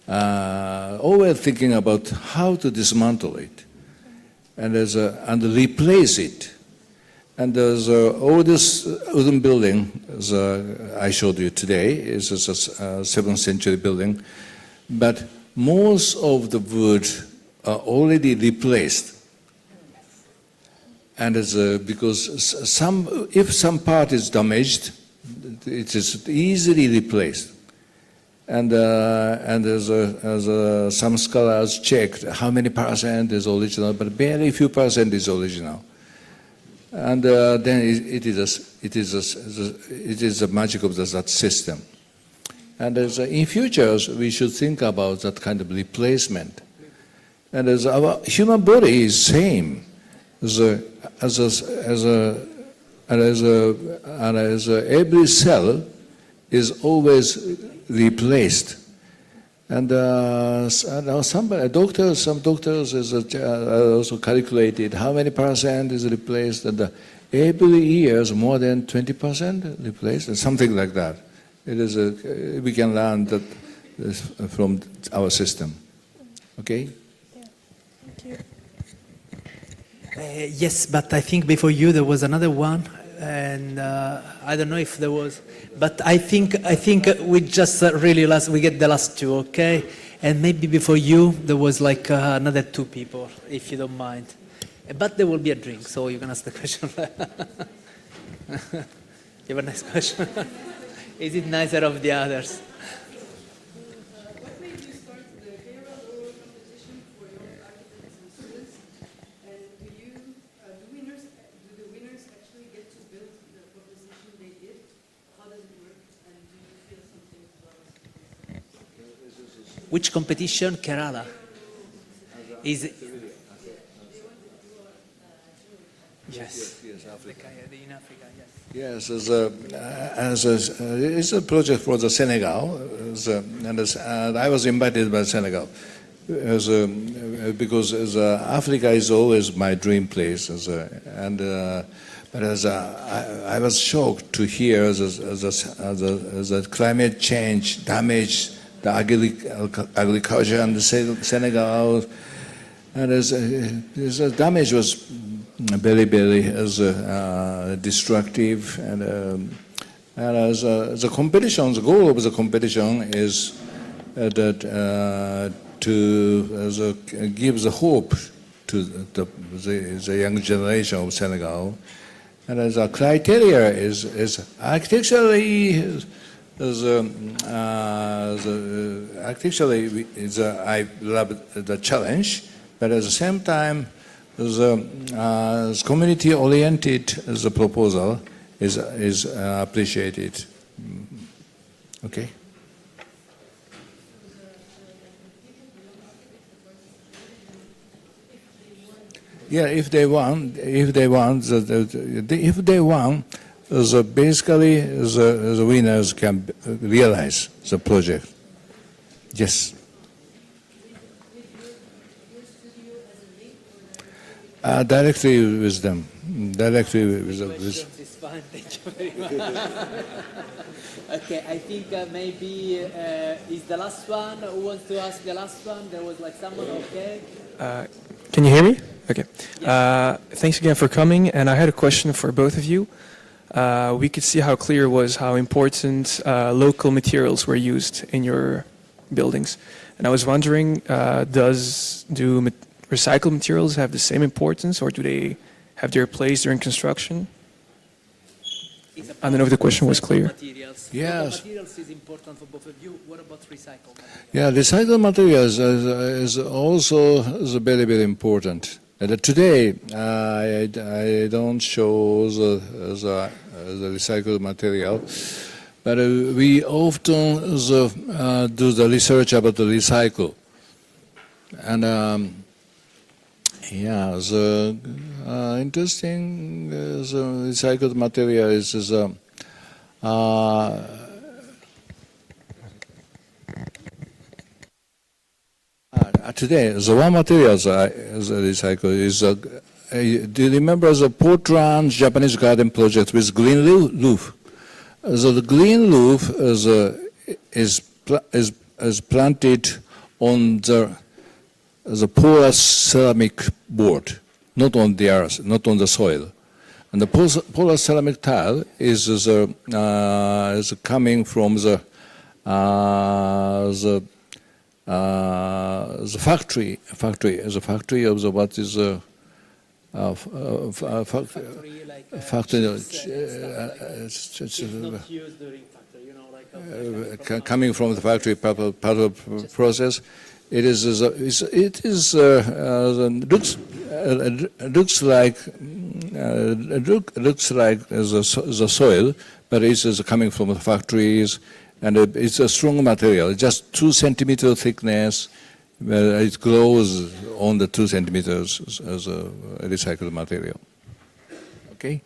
always thinking about how to dismantle it and replace it. And there's all this wooden building, as I showed you today, is a 7th century building, but most of the wood are already replaced. And because if some part is damaged, it is easily replaced. And as some scholars checked how many percent is original, but very few percent is original. And then it is the magic of that system. And in futures, we should think about that kind of replacement. And as our human body is same, as every cell is always replaced. And some doctors also calculated how many percent is replaced, and every year is more than 20% replaced, something like that. It is we can learn that from our system. Okay. Thank you. Yes, but I think before you there was another one, and I don't know if there was, but I think we just we get the last two, okay? And maybe before you there was like another two people, if you don't mind. But there will be a drink, so you can ask the question. You have a nice question. Is it nicer of the others? Which competition? Kerala? Is it? Yes. Yes, Africa. In Africa, yes. Yes, it's a project for the Senegal, and I was invited by Senegal, because Africa is always my dream place, but I was shocked to hear the climate change damage the agriculture and the Senegal, and the damage was very, very destructive, and as the competition, the goal of the competition is that to give the hope to the young generation of Senegal, and as a criteria is architecturally. I love the challenge, but at the same time, the community-oriented the proposal is appreciated. Okay. Yeah, if they want, so basically, the winners can realize the project. Yes. Directly with them. Directly with them. It's fine. Thank you very much. Okay, I think maybe is the last one. Who wants to ask the last one? There was like someone. Okay. Can you hear me? Okay. Thanks again for coming. And I had a question for both of you. We could see how clear it was how important local materials were used in your buildings. And I was wondering, do recycled materials have the same importance, or do they have their place during construction? I don't know if the question was clear. Materials. Yes. Materials is important for both of you. What about recycled materials? Yeah, recycled materials is also very, very important. And today, I don't show the recycled material, but we often do the research about the recycle. And yeah, the interesting the recycled material is today, the one material that is recycled is, do you remember the Portland Japanese garden project with green roof? So the green roof is planted on the porous ceramic board, not on the earth, not on the soil. And the porous ceramic tile is coming from the factory of the what is factory Not used during factory, you know, like coming from the factory part of the process. It looks like the soil, but it's coming from the factories. And it's a strong material, just 2 centimeter thickness. It grows on the 2 centimeters as a recycled material. Okay?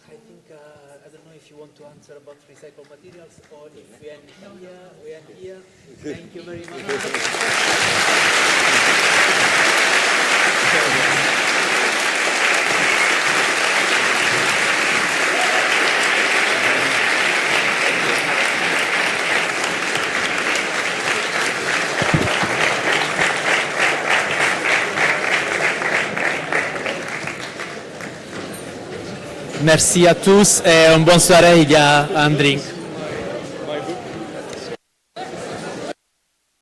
I think, I don't know if you want to answer about recycled materials or if we end here, we end here. Thank you very much. Merci à tous et une bonne soirée. Il y a un drink.